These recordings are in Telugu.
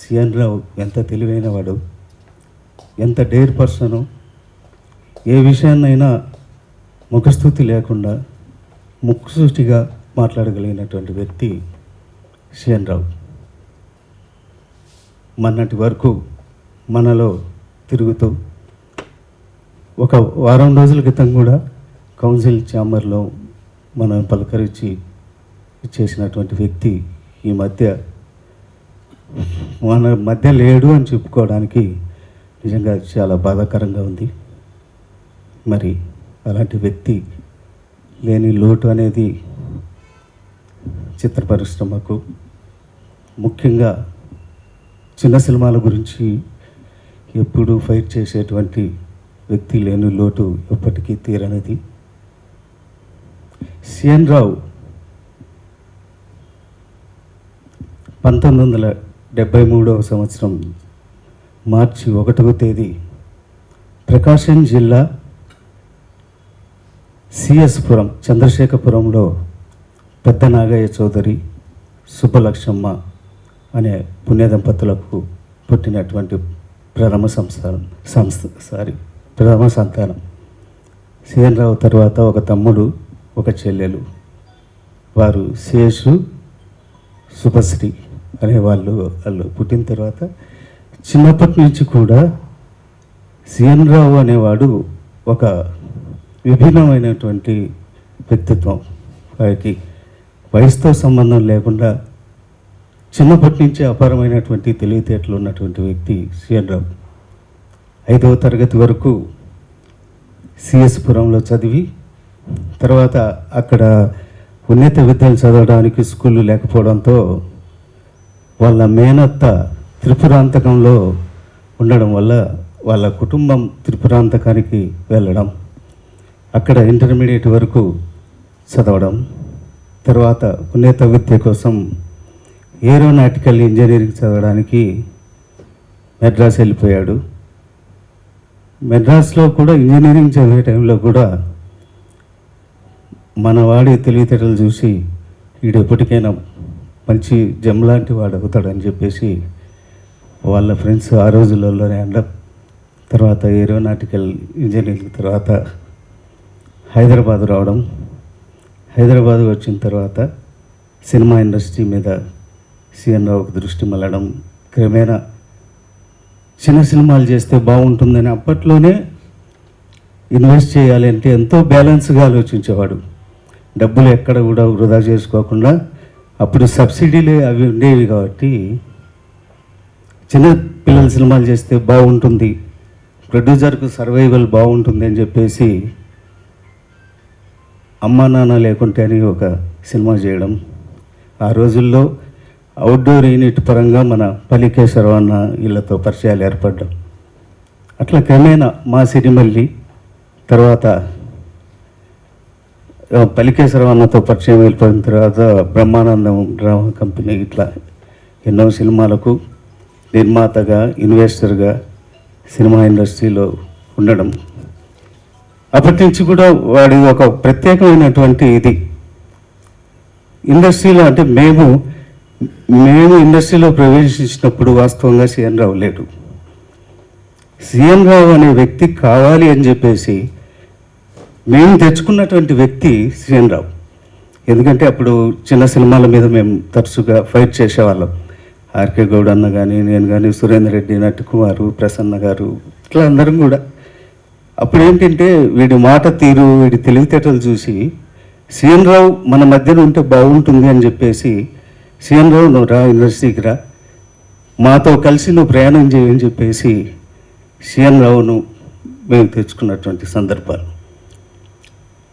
సిఎన్ రావు ఎంత తెలివైన వాడు, ఎంత డేర్ పర్సను, ఏ విషయాన్నైనా ముఖస్థుతి లేకుండా ముక్కుసూటిగా మాట్లాడగలిగినటువంటి వ్యక్తి సిఎన్ రావు. మొన్నటి వరకు మనలో తిరుగుతూ ఒక వారం రోజుల క్రితం కూడా కౌన్సిల్ ఛాంబర్లో మనం పలకరించి చేసినటువంటి వ్యక్తి ఈ మధ్య మన మధ్య లేడు అని చెప్పుకోవడానికి నిజంగా చాలా బాధాకరంగా ఉంది. మరి అలాంటి వ్యక్తి లేని లోటు అనేది చిత్ర పరిశ్రమకు, ముఖ్యంగా చిన్న సినిమాల గురించి ఎప్పుడూ ఫైట్ చేసేటువంటి వ్యక్తి లేని లోటు ఎప్పటికీ తీరనిది. సిఎన్ రావు 1973వ సంవత్సరం మార్చి 1వ తేదీ ప్రకాశం జిల్లా సిఎస్పురం చంద్రశేఖరపురంలో పెద్ద నాగయ్య చౌదరి, సుబ్బలక్ష్మమ్మ అనే పుణ్య దంపతులకు పుట్టినటువంటి ప్రథమ సంతానం. సిఎన్ రావు తర్వాత ఒక తమ్ముడు, ఒక చెల్లెలు. వారు శేషు, శుభశ్రీ అనే వాళ్ళు పుట్టిన తర్వాత చిన్నప్పటి నుంచి కూడా సిఎన్ రావు అనేవాడు ఒక విభిన్నమైనటువంటి వ్యక్తిత్వం. వారికి వయసుతో సంబంధం లేకుండా చిన్నప్పటి నుంచి అపారమైనటువంటి తెలివితేటలు ఉన్నటువంటి వ్యక్తి సిఎన్ రావు. 5వ తరగతి వరకు సిఎస్పురంలో చదివి తర్వాత అక్కడ ఉన్నత విద్యలు చదవడానికి స్కూళ్ళు లేకపోవడంతో వాళ్ళ మేనత్త త్రిపురాంతకంలో ఉండడం వల్ల వాళ్ళ కుటుంబం త్రిపురాంతకానికి వెళ్ళడం, అక్కడ ఇంటర్మీడియట్ వరకు చదవడం, తర్వాత ఉన్నత విద్య కోసం ఏరోనాటికల్ ఇంజనీరింగ్ చదవడానికి మెడ్రాస్ వెళ్ళిపోయాడు. మెడ్రాస్లో కూడా ఇంజనీరింగ్ చదివే టైంలో కూడా మన వాడి తెలివితేటలు చూసి వీడు ఎప్పటికైనా మంచి జమ్ లాంటి వాడు అవుతాడని చెప్పేసి వాళ్ళ ఫ్రెండ్స్ ఆ రోజులలోనే తర్వాత ఏరోనాటికల్ ఇంజనీరింగ్ తర్వాత హైదరాబాద్ రావడం, హైదరాబాద్ వచ్చిన తర్వాత సినిమా ఇండస్ట్రీ మీద సిఎన్ రావుకు దృష్టి మళ్ళడం, క్రమేణా చిన్న సినిమాలు చేస్తే బాగుంటుందని అప్పట్లోనే ఇన్వెస్ట్ చేయాలి అంటే ఎంతో బ్యాలెన్స్గా ఆలోచించేవాడు. డబ్బులు ఎక్కడ కూడా వృధా చేసుకోకుండా, అప్పుడు సబ్సిడీలే అవి ఉండేవి కాబట్టి చిన్న పిల్లల సినిమాలు చేస్తే బాగుంటుంది, ప్రొడ్యూసర్కు సర్వైవల్ బాగుంటుంది అని చెప్పేసి అమ్మా నాన్న లేకుంటే అని ఒక సినిమా చేయడం. ఆ రోజుల్లో అవుట్డోర్ యూనిట్ పరంగా మన పలికేశ్వరరావు అన్న వీళ్ళతో పరిచయాలు ఏర్పడ్డాం. అట్లా క్రమేణా మా సిరిమల్లి తర్వాత పలికేశ్వరరావు అన్నతో పరిచయం వెళ్ళిపోయిన తర్వాత బ్రహ్మానందం డ్రామా కంపెనీ, ఇట్లా ఎన్నో సినిమాలకు నిర్మాతగా, ఇన్వెస్టర్గా సినిమా ఇండస్ట్రీలో ఉండడం. అప్పటి నుంచి కూడా వాడి ఒక ప్రత్యేకమైనటువంటి ఇది ఇండస్ట్రీలో, అంటే మేము ఇండస్ట్రీలో ప్రవేశించినప్పుడు వాస్తవంగా సిఎన్ రావు లేడు. సిఎన్ రావు అనే వ్యక్తి కావాలి అని చెప్పేసి మేము తెచ్చుకున్నటువంటి వ్యక్తి సిఎన్ రావు. ఎందుకంటే అప్పుడు చిన్న సినిమాల మీద మేము తరచుగా ఫైట్ చేసేవాళ్ళం. ఆర్కే గౌడ్ అన్న కానీ, నేను కానీ, సురేందర్ రెడ్డి, నట్టుకుమారు, ప్రసన్న గారు, ఇట్లా అందరం కూడా. అప్పుడు ఏంటంటే వీడి మాట తీరు, వీడి తెలివితేటలు చూసి సిఎన్ రావు మన మధ్యన ఉంటే బాగుంటుంది అని చెప్పేసి, సిఎన్ రావు నువ్వు రా ఇండస్ట్రీకి రా, మాతో కలిసి నువ్వు ప్రయాణం చేయని చెప్పేసి సిఎన్ రావును మేము తెచ్చుకున్నటువంటి సందర్భాలు.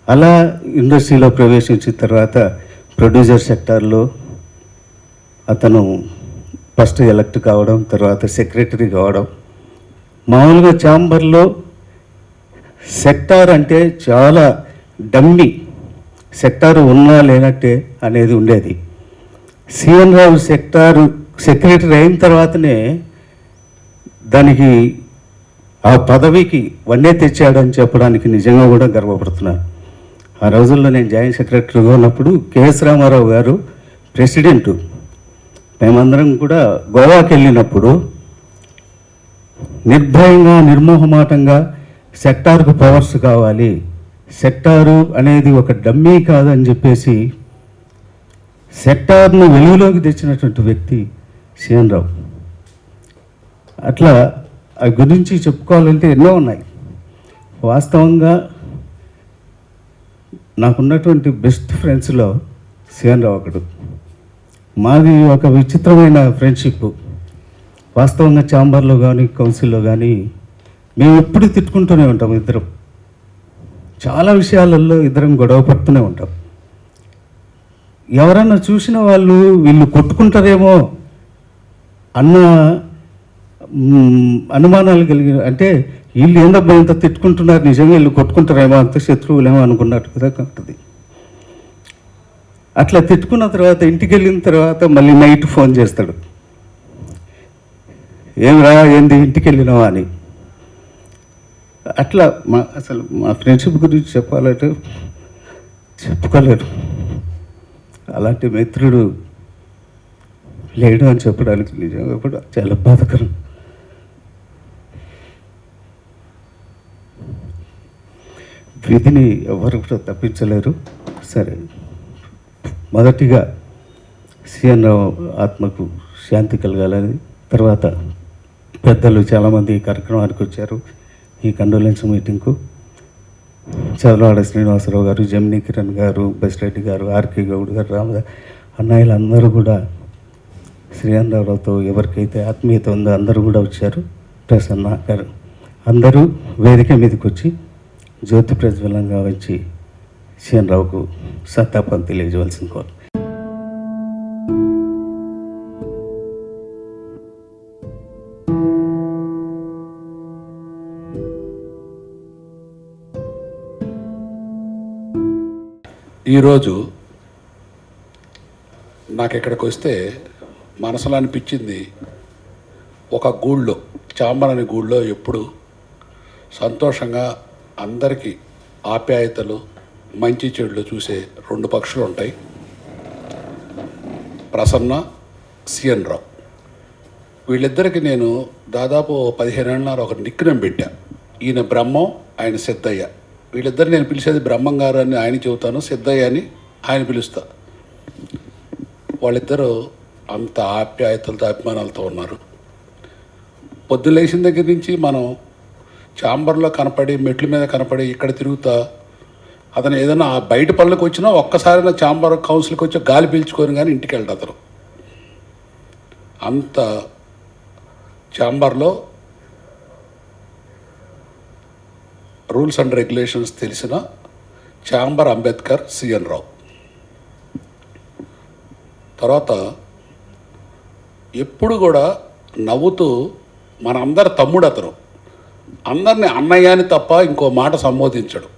అలా ఇండస్ట్రీలో ప్రవేశించిన తర్వాత ప్రొడ్యూసర్ సెక్టార్లో అతను ఫస్ట్ ఎలక్ట్ కావడం, తర్వాత సెక్రటరీ కావడం. మామూలుగా ఛాంబర్లో సెక్టార్ అంటే చాలా డమ్మీ, సెక్టారు ఉన్నా లేనట్టే అనేది ఉండేది. సిఎన్ రావు సెక్రటరీ అయిన తర్వాతనే దానికి ఆ పదవికి వన్నే తెచ్చాడని చెప్పడానికి నిజంగా కూడా గర్వపడుతున్నాను. ఆ రోజుల్లో నేను జాయింట్ సెక్రటరీగా ఉన్నప్పుడు కెఎస్ రామారావు గారు ప్రెసిడెంటు, మేమందరం కూడా గోవాకి వెళ్ళినప్పుడు నిర్భయంగా నిర్మోహమాటంగా సెక్టార్కు పవర్స్ కావాలి, సెక్టారు అనేది ఒక డమ్మీ కాదని చెప్పేసి సెక్టార్ను వెలుగులోకి తెచ్చినటువంటి వ్యక్తి సిఎన్ రావు. అట్లా ఆ గురించి చెప్పుకోవాలంటే ఎన్నో ఉన్నాయి. వాస్తవంగా నాకున్నటువంటి బెస్ట్ ఫ్రెండ్స్లో సిఎన్ రావు ఒకడు. మాది ఒక విచిత్రమైన ఫ్రెండ్షిప్. వాస్తవంగా ఛాంబర్లో కానీ కౌన్సిల్లో కానీ మేము ఎప్పుడు తిట్టుకుంటూనే ఉంటాం. ఇద్దరం చాలా విషయాలలో ఇద్దరం గొడవ పడుతూనే ఉంటాం. ఎవరన్నా చూసిన వాళ్ళు వీళ్ళు కొట్టుకుంటారేమో అన్న అనుమానాలు కలిగి, అంటే వీళ్ళు ఏందబ్బా ఇంత తిట్టుకుంటున్నారు, నిజంగా వీళ్ళు కొట్టుకుంటారేమో, అంత శత్రువులేమో అనుకున్నట్టుగా ఉంటుంది. అట్లా తిట్టుకున్న తర్వాత ఇంటికి వెళ్ళిన తర్వాత మళ్ళీ నైట్ ఫోన్ చేస్తాడు, ఏమిరా ఏంది ఇంటికి వెళ్ళినావా అని. అట్లా అసలు మా ఫ్రెండ్షిప్ గురించి చెప్పాలంటే చెప్పుకోలేరు. అలాంటి మిత్రుడు లేడు అని చెప్పడానికి నిజంగా కూడా చాలా బాధకరం. విధిని ఎవరు కూడా తప్పించలేరు. సరే, మొదటిగా సిఎన్ రావు ఆత్మకు శాంతి కలగాలని, తర్వాత పెద్దలు చాలామంది ఈ కార్యక్రమానికి వచ్చారు. ఈ కండోలెన్స్ మీటింగ్కు చదలవాడ శ్రీనివాసరావు గారు, జమినీ కిరణ్ గారు, బసిరెడ్డి గారు, ఆర్కే గౌడ్ గారు, రామదా అన్నయ్యలు అందరూ కూడా సిఎన్ రావుతో ఎవరికైతే ఆత్మీయత ఉందో అందరూ కూడా వచ్చారు. ప్రసన్న గారు అందరూ వేదిక మీదకి వచ్చి జ్యోతి ప్రజ్వలంగా వచ్చి సిఎన్ రావుకు సంతాపం తెలియజేయవలసిన కోరు. ఈరోజు నాకు ఇక్కడికి వస్తే మనసులో అనిపించింది, ఒక గూళ్ళో చాంబర్ అనే గూళ్ళో ఎప్పుడు సంతోషంగా అందరికీ ఆప్యాయతలు మంచి చెడులు చూసే రెండు పక్షులు ఉంటాయి, ప్రసన్న, సిఎన్ రావు. వీళ్ళిద్దరికి నేను దాదాపు 15 ఏళ్ళ ఒక నిక్నేమ్ పెట్టా. ఈయన బ్రహ్మం, ఆయన సిద్ధయ్య. వీళ్ళిద్దరు నేను పిలిచేది బ్రహ్మం గారు అని ఆయన చెబుతాను, సిద్ధయ్య అని ఆయన పిలుస్తా. వాళ్ళిద్దరూ అంత ఆప్యాయతలతో అభిమానాలతో ఉన్నారు. పొద్దున్న లేచిన దగ్గర నుంచి మనం ఛాంబర్లో కనపడి, మెట్ల మీద కనపడి, ఇక్కడ తిరుగుతా, అతను ఏదైనా బయట పనులకు వచ్చినా ఒక్కసారైనా ఛాంబర్ కౌన్సిల్కి వచ్చి గాలి పీల్చుకొని కానీ ఇంటికి వెళ్తాడు అతను. అంత ఛాంబర్లో రూల్స్ అండ్ రెగ్యులేషన్స్ తెలిసిన ఛాంబర్ అంబేద్కర్ సిఎన్ రావు. తర్వాత ఎప్పుడు కూడా నవ్వుతూ మనందరి తమ్ముడు అతను. అందరినీ అన్నయ్య అని తప్ప ఇంకో మాట సంబోధించడు.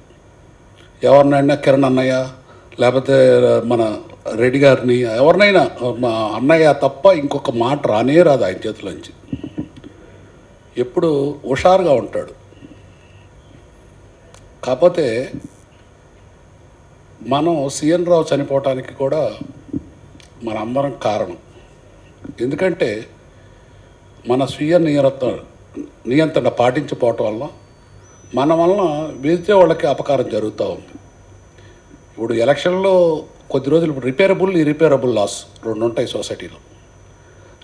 ఎవరినైనా కిరణ్ అన్నయ్య, లేకపోతే మన రెడ్డి గారిని, ఎవరినైనా మా అన్నయ్య తప్ప ఇంకొక మాట రానే రాదు ఆయన చేతిలోంచి. ఎప్పుడు హుషారుగా ఉంటాడు. కాకపోతే మనం సిఎన్ రావు చనిపోవటానికి కూడా మన అందరం కారణం. ఎందుకంటే మన స్వీయ నియంత్రణ పాటించిపోవటం వల్ల మన వలన వేసే వాళ్ళకి అపకారం జరుగుతూ ఉంది. ఇప్పుడు ఎలక్షన్లో కొద్ది రోజులు రిపేరబుల్, ఇరిపేరబుల్ లాస్ రెండు ఉంటాయి సొసైటీలో.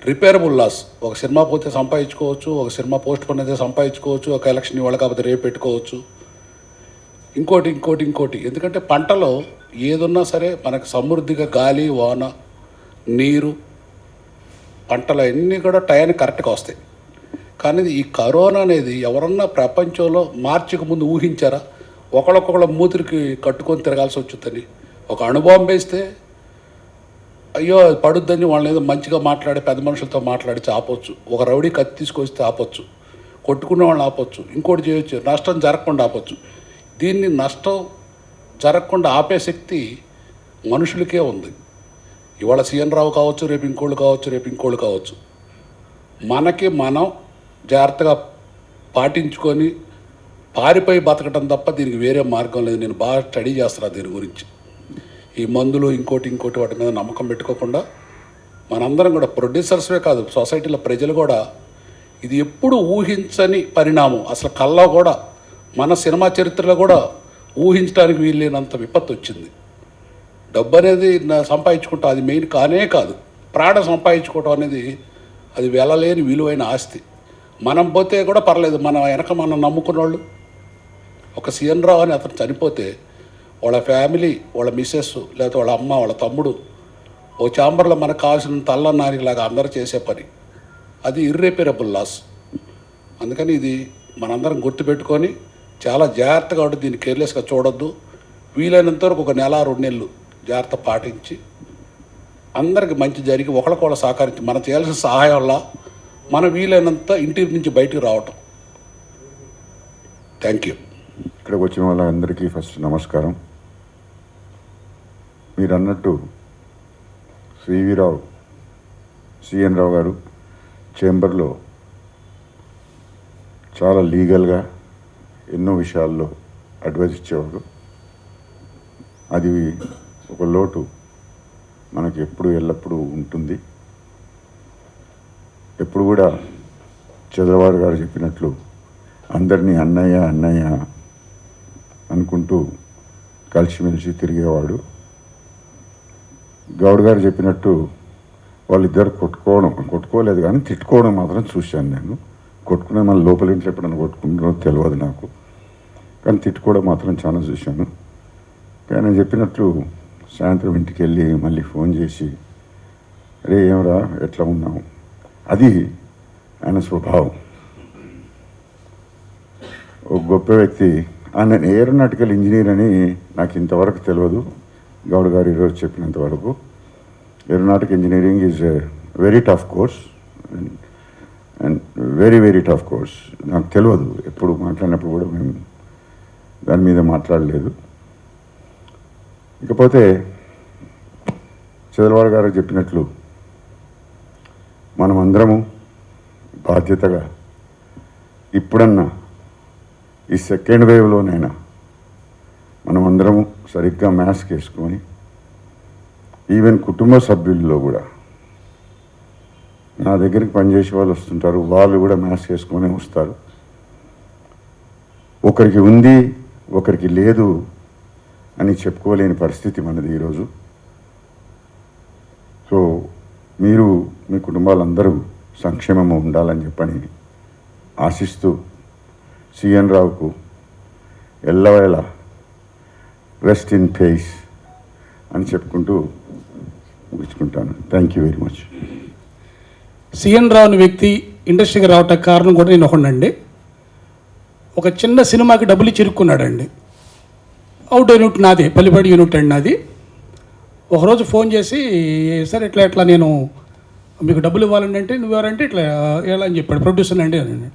రిపేరబుల్ లాస్, ఒక సినిమా పోతే సంపాదించుకోవచ్చు, ఒక సినిమా పోస్ట్ పోన్ అయితే సంపాదించుకోవచ్చు, ఒక ఎలక్షన్ ఇవాళ కాకపోతే రేపు పెట్టుకోవచ్చు, ఇంకోటి. ఎందుకంటే పంటలో ఏదున్నా సరే మనకు సమృద్ధిగా గాలి, వాన, నీరు, పంటలు అన్నీ కూడా టయానికి కరెక్ట్గా వస్తాయి. కానీ ఈ కరోనా అనేది ఎవరన్నా ప్రపంచంలో మార్చికి ముందు ఊహించారా? ఒకళ్ళొక్కొక్కళ్ళ మూతిరికి కట్టుకొని తిరగాల్సి వచ్చిందని. ఒక అణుబాంబు వేస్తే అయ్యో పడుద్దని వాళ్ళని ఏదో మంచిగా మాట్లాడి పెద్ద మనుషులతో మాట్లాడి ఆపొచ్చు. ఒక రౌడీ కత్తి తీసుకొస్తే ఆపొచ్చు, కొట్టుకునే వాళ్ళని ఆపొచ్చు, ఇంకోటి చేయొచ్చు, నష్టం జరగకుండా ఆపొచ్చు. దీన్ని నష్టం జరగకుండా ఆపే శక్తి మనుషులకే ఉంది. ఇవాళ సిఎన్ రావు కావచ్చు, రేపు ఇంకోళ్ళు కావచ్చు. మనకి మనం జాగ్రత్తగా పాటించుకొని పారిపోయి బతకటం తప్ప దీనికి వేరే మార్గం లేదు. నేను బాగా స్టడీ చేస్తున్నా దీని గురించి. ఈ మందులు ఇంకోటి వాటి మీద నమ్మకం పెట్టుకోకుండా మనందరం కూడా ప్రొడ్యూసర్స్వే కాదు, సొసైటీలో ప్రజలు కూడా ఇది ఎప్పుడు ఊహించని పరిణామం. అసలు కల్లో కూడా మన సినిమా చరిత్రలో కూడా ఊహించడానికి వీల్లేనంత విపత్తు వచ్చింది. డబ్బు అనేది సంపాదించుకుంటాం, అది మెయిన్ కానే కాదు. ప్రాణ సంపాదించుకోవటం అనేది అది వెళ్ళలేని విలువైన ఆస్తి. మనం పోతే కూడా పర్లేదు, మన వెనక మనం నమ్ముకున్న వాళ్ళు. ఒక సీఎన్ రావు అని అతను చనిపోతే వాళ్ళ ఫ్యామిలీ, వాళ్ళ మిస్సెస్, లేకపోతే వాళ్ళ అమ్మ, వాళ్ళ తమ్ముడు ఓ ఛాంబర్లో మనకు కావాల్సిన తల్లన్నానిలాగా అందరూ చేసే పని, అది ఇర్రిపేరబుల్ లాస్. అందుకని ఇది మనందరం గుర్తుపెట్టుకొని చాలా జాగ్రత్తగా ఉంటుంది. దీన్ని కేర్లెస్గా చూడొద్దు. వీలైనంత వరకు ఒక నెల 2 నెలలు జాగ్రత్త పాటించి అందరికి మంచి జరిగి ఒకళ్ళకొకళ్ళు సహకరించి మనం చేయాల్సిన సహాయం వల్ల మనం వీలైనంత ఇంటి నుంచి బయటికి రావటం. Thank you. ఇక్కడికి వచ్చిన వాళ్ళందరికీ ఫస్ట్ నమస్కారం. మీరు అన్నట్టు సిఎన్ రావు గారు చేంబర్లో చాలా లీగల్గా ఎన్నో విషయాల్లో అడ్వైజ్ ఇచ్చేవారు. అది ఒక లోటు మనకి ఎప్పుడు ఎల్లప్పుడూ ఉంటుంది. ఎప్పుడు కూడా చంద్రబాబు గారు చెప్పినట్లు అందరినీ అన్నయ్య అన్నయ్య అనుకుంటూ కలిసిమెలిసి తిరిగేవాడు. గౌడ్ గారు చెప్పినట్టు వాళ్ళిద్దరు కొట్టుకోలేదు కానీ తిట్టుకోవడం మాత్రం చూశాను నేను. కొట్టుకునే మన లోపల ఇంట్లో ఎప్పుడైనా కొట్టుకుంటారో తెలియదు నాకు, కానీ తిట్టుకోవడం మాత్రం చాలా చూశాను. కానీ నేను చెప్పినట్లు సాయంత్రం ఇంటికి వెళ్ళి మళ్ళీ ఫోన్ చేసి అరే ఏమరా ఎట్లా ఉన్నావు, అది ఆయన స్వభావం. ఒక గొప్ప వ్యక్తి. ఆయన ఏరోనాటికల్ ఇంజనీర్ అని నాకు ఇంతవరకు తెలియదు. గౌడ్ గారు ఈరోజు చెప్పినంత వరకు aeronautic engineering is a very tough course and very very tough course. నాకు తెలియదు, ఎప్పుడు మాట్లాడినప్పుడు కూడా మేము దాని మీద మాట్లాడలేదు. ఇకపోతే చంద్రబాబు గారు చెప్పినట్లు మనమందరము బాధ్యతగా ఇప్పుడన్నా ఈ సెకండ్ వేవ్లోనైనా మనమందరము సరిగ్గా మాస్క్ వేసుకొని, ఈవెన్ కుటుంబ సభ్యుల్లో కూడా నా దగ్గరికి పనిచేసే వాళ్ళు వస్తుంటారు, వాళ్ళు కూడా మాస్క్ వేసుకొని వస్తారు. ఒకరికి ఉంది ఒకరికి లేదు అని చెప్పుకోలేని పరిస్థితి మనది ఈరోజు. సో మీరు మీ కుటుంబాలందరూ సంక్షేమము ఉండాలని చెప్పని ఆశిస్తూ సిఎన్ రావుకు ఎల్లవేళ రెస్ట్ ఇన్ పీస్ అని చెప్పుకుంటూ ముగించుకుంటాను. Thank you very much. CN Rao అనే వ్యక్తి ఇండస్ట్రీకి రావటానికి కారణం కూడా నేను ఒకనండి. ఒక చిన్న సినిమాకి డబ్బులు ఇచ్చి ఇరుక్కున్నాడండి. అవుట్ యూనిట్ నాది, పల్లిపాడు యూనిట్ అండి నాది. ఒకరోజు ఫోన్ చేసి సార్ ఇట్లా ఇట్లా నేను మీకు డబ్బులు ఇవ్వాలండి అంటే నువ్వెవరంటే ఇట్లా ఎలా అని చెప్పాడు. ప్రొడ్యూసర్ అండి అని.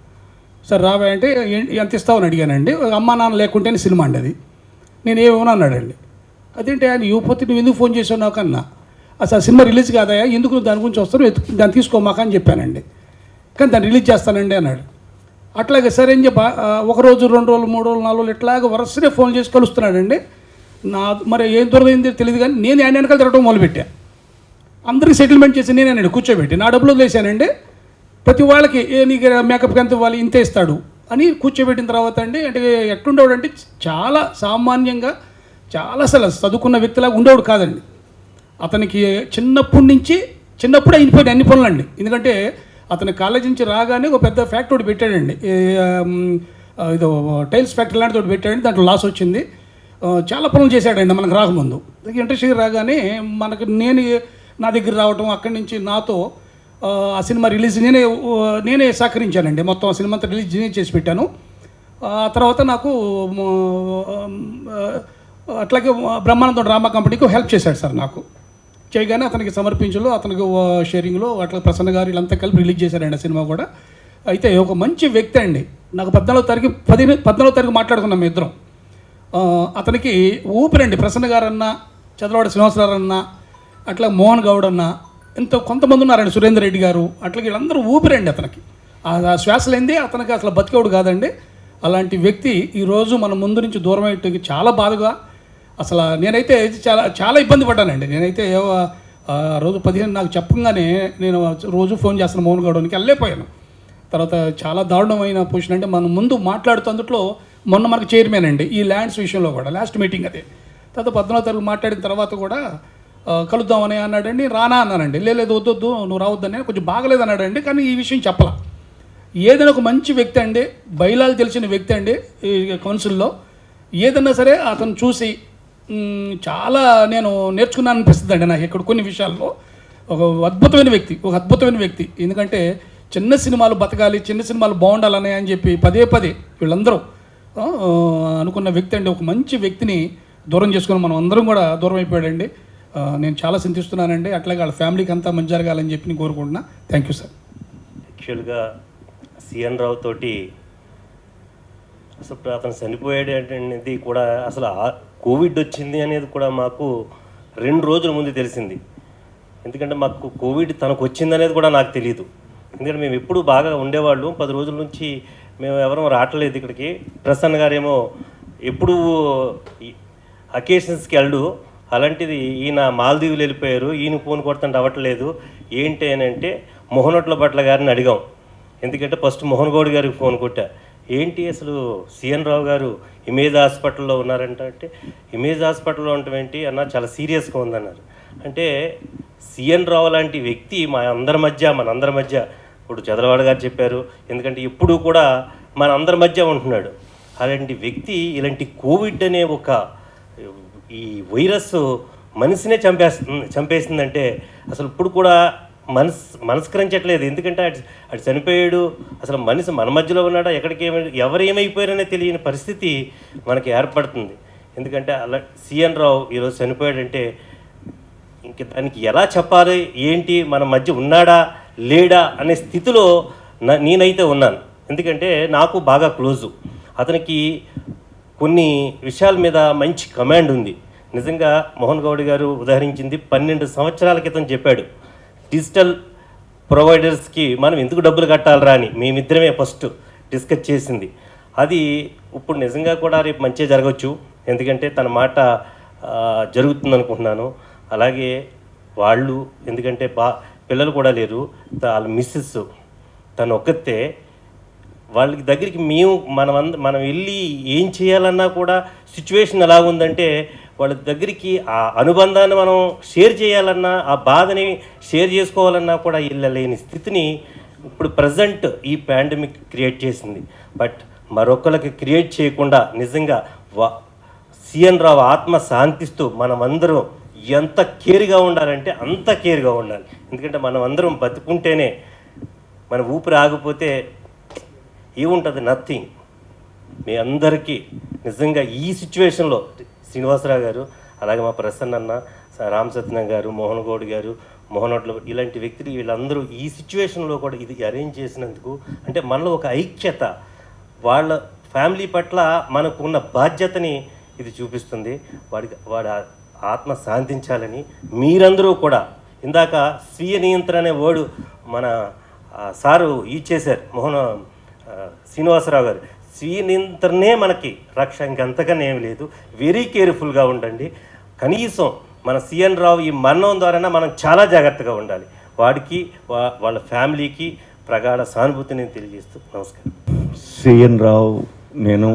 సార్ రావా అంటే ఎంత ఇస్తావని అడిగానండి. అమ్మా నాన్న లేకుంటేనే సినిమా అండి అది. నేను ఏమన్నా అన్నాడండి. అదేంటి ఆయన ఇవ్వకపోతే నువ్వు ఎందుకు ఫోన్ చేసావు నాకు అన్నా. అసలు ఆ సినిమా రిలీజ్ కాదయా, ఎందుకు నువ్వు దాని గురించి వస్తావు, దాన్ని తీసుకోమాక అని చెప్పానండి. కానీ దాన్ని రిలీజ్ చేస్తానండి అన్నాడు. అట్లాగే సరే అని చెప్పి 1 రోజు 2 రోజులు 3 రోజులు 4 రోజులు ఇట్లాగే వరుసనే ఫోన్ చేసి కలుస్తున్నాడండి. మరి ఏం దొరకైంది తెలియదు కానీ నేను ఆయన వెనకాల తిరగడం మొదలుపెట్టా. అందరికీ సెటిల్మెంట్ చేసి నేనండి కూర్చోబెట్టి నా డబ్బులు వదిలేసానండి. ప్రతి వాళ్ళకి నీకు మేకప్కి ఎంత ఇవ్వాలి ఇంతే ఇస్తాడు అని కూర్చోబెట్టిన తర్వాత అండి, అంటే ఎట్లుండేవాడు అంటే చాలా సామాన్యంగా చాలా అసలు చదువుకున్న వ్యక్తిలాగా ఉండేవాడు కాదండి. అతనికి చిన్నప్పుడే అయిపోయిన అన్ని పనులండి. ఎందుకంటే అతని కాలేజీ నుంచి రాగానే ఒక పెద్ద ఫ్యాక్టరీ ఒకటి పెట్టాడండి. ఇదో టైల్స్ ఫ్యాక్టరీ లాంటిది ఒకటి పెట్టాడండి. దాంట్లో లాస్ వచ్చింది. చాలా పనులు చేశాడండి మనకు రాకముందు. ఇండస్ట్రీకి రాగానే నా దగ్గర రావటం, అక్కడి నుంచి నాతో ఆ సినిమా రిలీజ్ నేనే సహకరించానండి. మొత్తం ఆ సినిమా అంతా రిలీజ్ నేనే చేసి పెట్టాను. ఆ తర్వాత నాకు అట్లాగే బ్రహ్మానందం డ్రామా కంపెనీకి హెల్ప్ చేశాడు సార్. నాకు చేయగానే అతనికి సమర్పించలో, అతనికి షేరింగ్లో అట్లా ప్రసన్న గారు వీళ్ళంతా కలిపి రిలీజ్ చేశారండి ఆ సినిమా కూడా. అయితే ఒక మంచి వ్యక్తి అండి. నాకు 14వ తారీఖు మాట్లాడుకున్నాం మీ ఇద్దరం. అతనికి ఊపిరండి. ప్రసన్న గారు అన్న, చంద్రబాబు శ్రీనివాసరావు అన్న, అట్లా మోహన్ గౌడ్ అన్న, కొంతమంది ఉన్నారండి, సురేందర్ రెడ్డి గారు, అట్లా వీళ్ళందరూ ఊపిరండి అతనికి. ఆ శ్వాస లేనిదే అతనికి అసలు బతికేవాడు కాదండి. అలాంటి వ్యక్తి ఈరోజు మన ముందు నుంచి దూరం అయ్యేటికి చాలా బాధగా, అసలు నేనైతే చాలా చాలా ఇబ్బంది పడ్డానండి. నేనైతే ఆ రోజు 15 నాకు చెప్పగానే నేను రోజు ఫోన్ చేస్తాను మోహన్ గౌడ్కి, వెళ్ళలేకపోయాను. తర్వాత చాలా దారుణమైన పొజిషన్. అంటే మనం ముందు మాట్లాడుతున్నట్లో మొన్న మనకు చైర్మన్ అండి ఈ ల్యాండ్స్ విషయంలో కూడా లాస్ట్ మీటింగ్ అదే. తర్వాత 14వ తారీఖు మాట్లాడిన తర్వాత కూడా కలుద్దామని అన్నాడండి. రానా అన్నానండి. లేదు వద్దొద్దు నువ్వు రావద్దని, కొంచెం బాగలేదు అన్నాడండి. కానీ ఈ విషయం చెప్పలా. ఏదైనా ఒక మంచి వ్యక్తి అండి, బయలాలు తెలిసిన వ్యక్తి అండి ఈ కౌన్సిల్లో. ఏదన్నా సరే అతను చూసి చాలా నేను నేర్చుకున్నాను అనిపిస్తుంది అండి నాకు ఇక్కడ కొన్ని విషయాల్లో. ఒక అద్భుతమైన వ్యక్తి. ఎందుకంటే చిన్న సినిమాలు బతకాలి, చిన్న సినిమాలు బాగుండాలని అని చెప్పి పదే వీళ్ళందరూ అనుకున్న వ్యక్తి అండి. ఒక మంచి వ్యక్తిని దూరం చేసుకుని మనం అందరం కూడా దూరం అయిపోయాడండి. నేను చాలా చింతిస్తున్నానండి. అట్లాగే వాళ్ళ ఫ్యామిలీకి అంతా మంచి జరగాలని చెప్పి నేను కోరుకుంటున్నా. Thank you sir. యాక్చువల్గా సిఎన్ రావు తోటి అసలు అతను చనిపోయాడు అనేది కూడా అసలు కోవిడ్ వచ్చింది అనేది కూడా మాకు 2 రోజుల ముందు తెలిసింది. ఎందుకంటే మాకు కోవిడ్ తనకు వచ్చిందనేది కూడా నాకు తెలియదు. ఎందుకంటే మేము ఎప్పుడు బాగా ఉండేవాళ్ళు. 10 రోజుల నుంచి మేము ఎవరూ రావట్లేదు ఇక్కడికి. ప్రసన్న గారేమో ఎప్పుడు అకేషన్స్కి వెళ్ళు, అలాంటిది ఈయన మాల్దీవులు వెళ్ళిపోయారు, ఈయన ఫోన్ కొడుతుంటే అవ్వట్లేదు ఏంటి అని అంటే మోహనోట్ల భట్ల గారిని అడిగాం. ఎందుకంటే ఫస్ట్ మోహన్ గౌడ్ గారికి ఫోన్ కొట్టా, ఏంటి అసలు సిఎన్ రావు గారు ఇమేజ్ హాస్పిటల్లో ఉన్నారంటే ఇమేజ్ హాస్పిటల్లో ఉండటం ఏంటి అన్న, చాలా సీరియస్గా ఉందన్నారు. అంటే సిఎన్ రావు లాంటి వ్యక్తి మనందరి మధ్య ఇప్పుడు చంద్రబాబు గారు చెప్పారు, ఎందుకంటే ఎప్పుడూ కూడా మనందరి మధ్య ఉంటున్నాడు. అలాంటి వ్యక్తి ఇలాంటి కోవిడ్ అనే ఒక ఈ వైరస్ మనిషినే చంపేసిందంటే అసలు ఇప్పుడు కూడా మనస్కరించట్లేదు. ఎందుకంటే అటు చనిపోయాడు, అసలు మనిషి మన మధ్యలో ఉన్నాడా, ఎవరు ఏమైపోయారనే తెలియని పరిస్థితి మనకి ఏర్పడుతుంది. ఎందుకంటే అలా సిఎన్ రావు ఈరోజు చనిపోయాడంటే ఇంక దానికి ఎలా చెప్పాలి, ఏంటి, మన మధ్య ఉన్నాడా లేడా అనే స్థితిలో నేనైతే ఉన్నాను. ఎందుకంటే నాకు బాగా క్లోజు. అతనికి కొన్ని విషయాల మీద మంచి కమాండ్ ఉంది. నిజంగా మోహన్ గౌడ్ గారు ఉదాహరించింది 12 సంవత్సరాల క్రితం చెప్పాడు, డిజిటల్ ప్రొవైడర్స్కి మనం ఎందుకు డబ్బులు కట్టాలరా అని మేమిద్దరమే ఫస్ట్ డిస్కస్ చేసింది. అది ఇప్పుడు నిజంగా కూడా రేపు మంచిగా జరగవచ్చు. ఎందుకంటే తన మాట జరుగుతుంది అనుకుంటున్నాను. అలాగే వాళ్ళు ఎందుకంటే పిల్లలు కూడా లేరు, వాళ్ళ మిస్సెస్ తను ఒక్కతే. వాళ్ళకి దగ్గరికి మనం వెళ్ళి ఏం చేయాలన్నా కూడా సిచ్యువేషన్ ఎలా ఉందంటే వాళ్ళ దగ్గరికి ఆ అనుబంధాన్ని మనం షేర్ చేయాలన్నా, ఆ బాధని షేర్ చేసుకోవాలన్నా కూడా వెళ్ళలేని స్థితిని ఇప్పుడు ప్రజెంట్ ఈ పాండమిక్ క్రియేట్ చేసింది. బట్ మరొకరికి క్రియేట్ చేయకుండా నిజంగా సిఎన్ రావు ఆత్మ శాంతిస్తూ మనమందరం ఎంత కేర్గా ఉండాలంటే అంత కేర్గా ఉండాలి. ఎందుకంటే మనం అందరం బతుకుంటేనే, మన ఊపిరి ఆగిపోతే ఏముంటుంది, నథింగ్. మీ అందరికీ నిజంగా ఈ సిచ్యువేషన్లో శ్రీనివాసరావు గారు, అలాగే మా ప్రసన్న అన్న, రామ్ సత్యనారాయణ గారు, మోహన్ గౌడ్ గారు, మోహనోట్ల ఇలాంటి వ్యక్తులు వీళ్ళందరూ ఈ సిచ్యువేషన్లో కూడా ఇది అరేంజ్ చేసినందుకు అంటే మనలో ఒక ఐక్యత, వాళ్ళ ఫ్యామిలీ పట్ల మనకున్న బాధ్యతని ఇది చూపిస్తుంది. వాడి ఆత్మ శాంతించాలని మీరందరూ కూడా ఇందాక స్వీయ నియంత్రణ అనే వర్డ్ మన సారు ఇచ్చేశారు శ్రీనివాసరావు గారు. స్వీయ నియంత్రణే మనకి రక్ష, ఇంకంతకన్నా ఏమి లేదు. వెరీ కేర్ఫుల్గా ఉండండి. కనీసం మన సిఎన్ రావు ఈ మరణం ద్వారా మనం చాలా జాగ్రత్తగా ఉండాలి. వాడికి వాళ్ళ ఫ్యామిలీకి ప్రగాఢ సానుభూతిని తెలియజేస్తూ నమస్కారం. సిఎన్ రావు నేను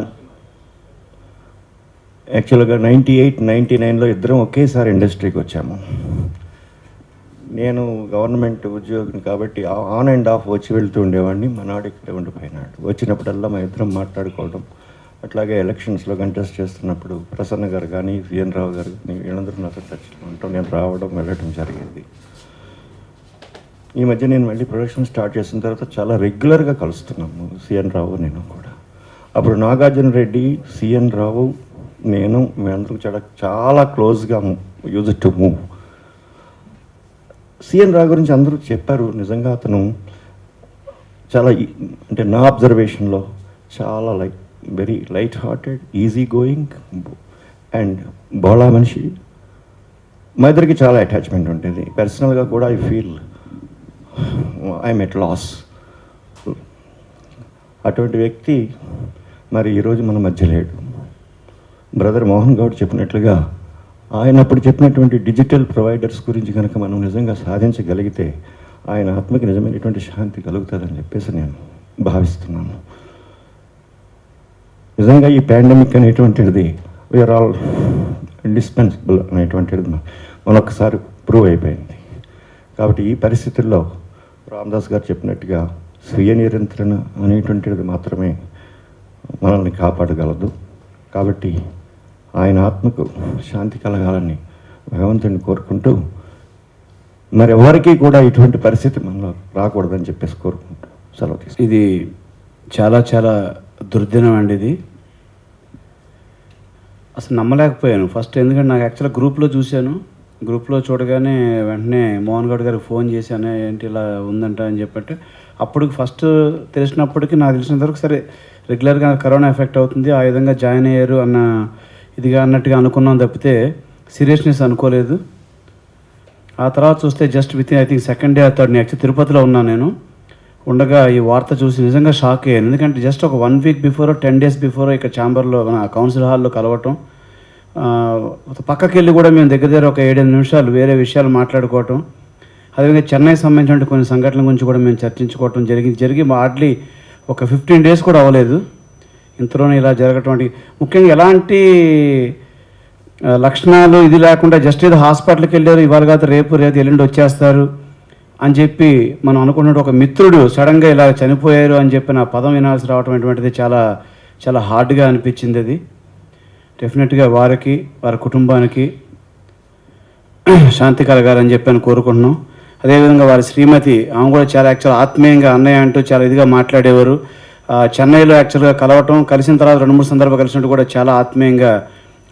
యాక్చువల్గా 98, 99లో ఇద్దరం ఒకేసారి ఇండస్ట్రీకి వచ్చాము. నేను గవర్నమెంట్ ఉద్యోగిని కాబట్టి ఆన్ అండ్ ఆఫ్ వచ్చి వెళ్తూ ఉండేవాడిని. మనాడు ఇక్కడ ఉండిపోయినాడు. వచ్చినప్పుడల్లా మా ఇద్దరం మాట్లాడుకోవడం, అట్లాగే ఎలక్షన్స్లో కంటెస్ట్ చేస్తున్నప్పుడు ప్రసన్న గారు కానీ సిఎన్ రావు గారు కానీ వీళ్ళందరూ నాతో టచ్లో ఉంటాం. నేను రావడం వెళ్ళడం జరిగింది. ఈ మధ్య నేను మళ్ళీ ప్రొడక్షన్ స్టార్ట్ చేసిన తర్వాత చాలా రెగ్యులర్గా కలుస్తున్నాము సిఎన్ రావు నేను కూడా. అప్పుడు నాగార్జున రెడ్డి, సిఎన్ రావు, నేను మేమందరం చాలా క్లోజ్గా యూజ్ టు మూవ్. సిఎన్ రావు గురించి అందరూ చెప్పారు. నిజంగా అతను చాలా అంటే నా అబ్జర్వేషన్లో చాలా very light hearted, easy going and బోళా మనిషి. మా ఇద్దరికి చాలా అటాచ్మెంట్ ఉంటుంది. పర్సనల్గా కూడా I feel I'm at loss. అటువంటి వ్యక్తి మరి ఈరోజు మన మధ్య లేడు. బ్రదర్ మోహన్ గౌడ్ చెప్పినట్లుగా ఆయన అప్పుడు చెప్పినటువంటి డిజిటల్ ప్రొవైడర్స్ గురించి కనుక మనం నిజంగా సాధించగలిగితే ఆయన ఆత్మకి నిజమైనటువంటి శాంతి కలుగుతుందని చెప్పేసి నేను భావిస్తున్నాను. నిజంగా ఈ పాండమిక్ అనేటువంటిది వీఆర్ ఆల్ ఇండిస్పెన్సిబుల్ అనేటువంటిది మనొకసారి ప్రూవ్ అయిపోయింది. కాబట్టి ఈ పరిస్థితుల్లో రామదాస్ గారు చెప్పినట్టుగా స్వీయ నియంత్రణ అనేటువంటిది మాత్రమే మనల్ని కాపాడగలదు. కాబట్టి ఆయన ఆత్మకు శాంతి కలగాలని భగవంతుని కోరుకుంటూ మరి ఎవరికీ కూడా ఇటువంటి పరిస్థితి మనలో రాకూడదని చెప్పేసి కోరుకుంటూ సెలవు తీసుకుంటాం. ఇది చాలా చాలా దుర్దినం అండి. ఇది అసలు నమ్మలేకపోయాను ఫస్ట్, ఎందుకంటే నాకు యాక్చువల్గా గ్రూప్లో చూశాను. గ్రూప్లో చూడగానే వెంటనే మోహన్ గౌడ్ గారికి ఫోన్ చేశాను, ఏంటి ఇలా ఉందంట అని చెప్పంటే అప్పుడు ఫస్ట్ తెలిసినప్పటికీ నాకు తెలిసినంత వరకు సరే రెగ్యులర్గా కరోనా ఎఫెక్ట్ అవుతుంది ఆ విధంగా జాయిన్ అయ్యారు అన్న ఇదిగా అన్నట్టుగా అనుకున్నాం తప్పితే సీరియస్నెస్ అనుకోలేదు. ఆ తర్వాత చూస్తే just with in I think second day third day actual తిరుపతిలో ఉన్నాను నేను. ఉండగా ఈ వార్త చూసి నిజంగా షాక్ అయ్యాను. ఎందుకంటే జస్ట్ ఒక 1 వీక్ బిఫోర్ 10 డేస్ బిఫోర్ ఇక్కడ ఛాంబర్లో మన కౌన్సిల్ హాల్లో కలవటం, పక్కకి వెళ్ళి కూడా మేము దగ్గర ఒక 7-8 నిమిషాలు వేరే విషయాలు మాట్లాడుకోవటం, అదేవిధంగా చెన్నై సంబంధించిన కొన్ని సంఘటనల గురించి కూడా మేము చర్చించుకోవటం జరిగి హార్డ్లీ ఒక 15 డేస్ కూడా అవ్వలేదు ఇంతలోనే ఇలా జరగటం. ముఖ్యంగా ఎలాంటి లక్షణాలు ఇది లేకుండా జస్ట్ ఏదో హాస్పిటల్కి వెళ్ళారు, ఇవాళ కాదు రేపు ఎల్లుండి వచ్చేస్తారు అని చెప్పి మనం అనుకున్నట్టు ఒక మిత్రుడు సడన్గా ఇలా చనిపోయారు అని చెప్పి నా పదం వినాల్సి రావటం అటువంటిది చాలా చాలా హార్డ్గా అనిపించింది. అది డెఫినెట్గా వారికి వారి కుటుంబానికి శాంతి కలగాలని చెప్పి కోరుకుంటున్నాం. అదేవిధంగా వారి శ్రీమతి ఆమె కూడా చాలా యాక్చువల్ ఆత్మీయంగా అన్నయ్య అంటూ చాలా ఇదిగా మాట్లాడేవారు. చెన్నైలో యాక్చువల్గా కలవటం, కలిసిన తర్వాత 2-3 సందర్భాలు కలిసినట్టు కూడా చాలా ఆత్మీయంగా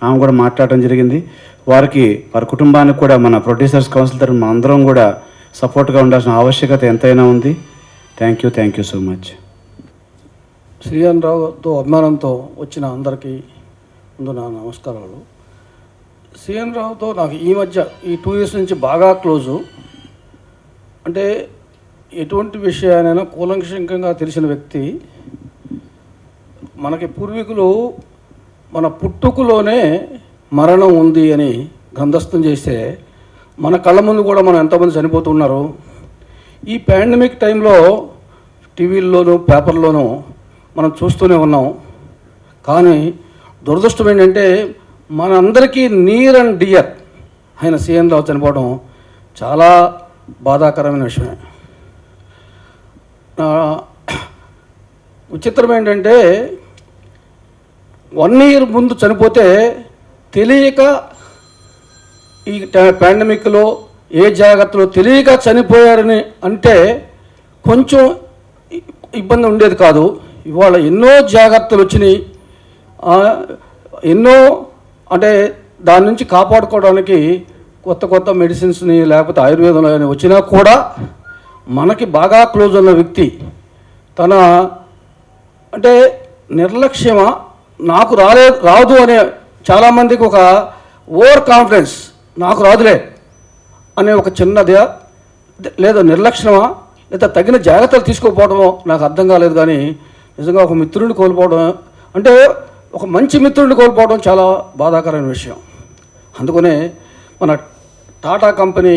ఆమె కూడా మాట్లాడటం జరిగింది. వారికి వారి కుటుంబానికి కూడా మన ప్రొడ్యూసర్స్ కౌన్సిల్ తరఫున మన అందరం కూడా సపోర్ట్గా ఉండాల్సిన ఆవశ్యకత ఎంతైనా ఉంది. Thank you so much. శ్రీఎన్ రావుతో అభిమానంతో వచ్చిన అందరికీ ముందు నా నమస్కారాలు. శ్రీఎన్ రావుతో నాకు ఈ మధ్య ఈ 2 years నుంచి బాగా క్లోజు. అంటే ఎటువంటి విషయానైనా కూలంకషంగా తెలిసిన వ్యక్తి. మనకి పూర్వీకులు మన పుట్టుకలోనే మరణం ఉంది అని గ్రంథస్థం చేస్తే మన కళ్ళ ముందు కూడా మనం ఎంతమంది చనిపోతున్నారు. ఈ పాండమిక్ టైంలో టీవీల్లోనూ పేపర్లోనూ మనం చూస్తూనే ఉన్నాం. కానీ దురదృష్టం ఏంటంటే మనందరికీ నియర్ అండ్ డియర్ ఆయన సీఎన్ రావు చనిపోవడం చాలా బాధాకరమైన విషయమే. విచిత్రం ఏంటంటే 1 year ముందు చనిపోతే తెలియక ఈ పాండమిక్లో ఏ జాగ్రత్తలో తెలియక చనిపోయారని అంటే కొంచెం ఇబ్బంది ఉండేది కాదు. ఇవాళ ఎన్నో జాగ్రత్తలు వచ్చినాయి, ఎన్నో అంటే దాని నుంచి కాపాడుకోవడానికి కొత్త మెడిసిన్స్ని లేకపోతే ఆయుర్వేదంలో వచ్చినా కూడా మనకి బాగా క్లోజ్ ఉన్న వ్యక్తి తన అంటే నిర్లక్ష్యమా నాకు రాదు అనే చాలామందికి ఒక ఓవర్ కాన్ఫిడెన్స్, నాకు రాదులే అనే ఒక చిన్నదే లేదా నిర్లక్ష్యమా లేదా తగిన జాగ్రత్తలు తీసుకోకపోవడమో నాకు అర్థం కాలేదు. కానీ నిజంగా ఒక మిత్రుడిని కోల్పోవడం అంటే ఒక మంచి మిత్రుడిని కోల్పోవడం చాలా బాధాకరమైన విషయం. అందుకనే మన టాటా కంపెనీ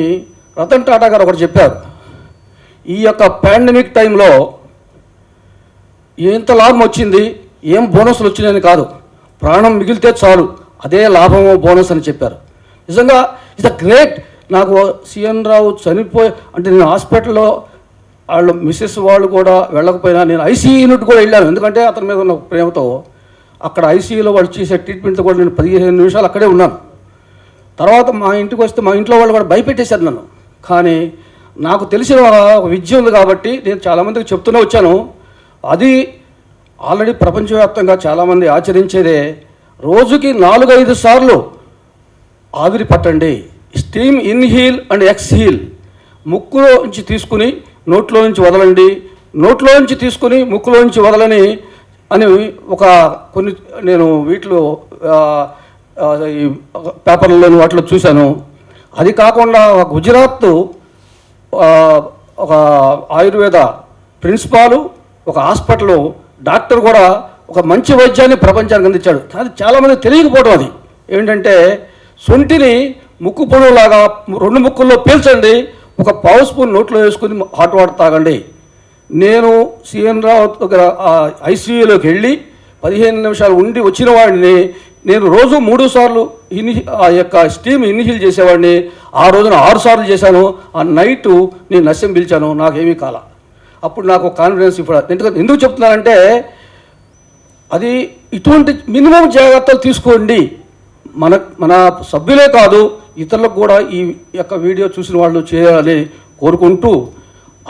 రతన్ టాటా గారు ఒకటి చెప్పారు, ఈ యొక్క పాండమిక్ టైంలో ఎంత లాభం వచ్చింది, ఏం బోనస్లు వచ్చినాయని కాదు, ప్రాణం మిగిలితే చాలు అదే లాభమో బోనస్ అని చెప్పారు. నిజంగా ఇట్స్ అ గ్రేట్. నాకు సీఎన్ రావు చనిపోయి అంటే నేను హాస్పిటల్లో వాళ్ళు మిస్సెస్ వాళ్ళు కూడా వెళ్ళకపోయినా నేను ఐసీయూ యూనిట్ కూడా వెళ్ళాను. ఎందుకంటే అతని మీద ఉన్న ప్రేమతో అక్కడ ఐసీయూలో వాళ్ళు చేసే ట్రీట్మెంట్తో కూడా నేను 15 నిమిషాలు అక్కడే ఉన్నాను. తర్వాత మా ఇంటికి వస్తే మా ఇంట్లో వాళ్ళు కూడా భయపెట్టేశారు నన్ను. కానీ నాకు తెలిసిన ఒక విద్య ఉంది కాబట్టి నేను చాలామందికి చెప్తూనే వచ్చాను. అది ఆల్రెడీ ప్రపంచవ్యాప్తంగా చాలామంది ఆచరించేదే. రోజుకి 4-5 సార్లు ఆవిరి పట్టండి. Steam inhale and exhale. ముక్కులో నుంచి తీసుకుని నోట్లో నుంచి వదలండి, నోట్లో నుంచి తీసుకుని ముక్కులో నుంచి వదలని అని ఒక కొన్ని నేను వీటిలో ఈ పేపర్లలో వాటిలో చూశాను. అది కాకుండా గుజరాత్ ఒక ఆయుర్వేద ప్రిన్సిపాలు ఒక హాస్పిటల్ డాక్టర్ కూడా ఒక మంచి వైద్యాన్ని ప్రపంచానికి అందించాడు. అది చాలామంది తెలియకపోవడం. అది ఏంటంటే సొంటిని ముక్కు పొడవులాగా 2 ముక్కుల్లో పీల్చండి, ఒక పావు స్పూన్ నోట్లో వేసుకుని హాట్ వాటర్ తాగండి. నేను సిఎన్ రావు దగ్గర ఐసీయూలోకి వెళ్ళి 15 నిమిషాలు ఉండి వచ్చిన వాడిని నేను రోజు 3 సార్లు ఆ యొక్క స్టీమ్ ఇన్హీల్ చేసేవాడిని. ఆ రోజున 6 సార్లు చేశాను. ఆ నైటు నేను నశ్యం పిలిచాను, నాకేమీ కాల. అప్పుడు నాకు కాన్ఫిడెన్స్ ఇప్పుడు ఎందుకు చెప్తున్నానంటే అది ఇటువంటి మినిమం జాగ్రత్తలు తీసుకోండి. మన సభ్యులే కాదు ఇతరులకు కూడా ఈ యొక్క వీడియో చూసిన వాళ్ళు చేయాలని కోరుకుంటూ,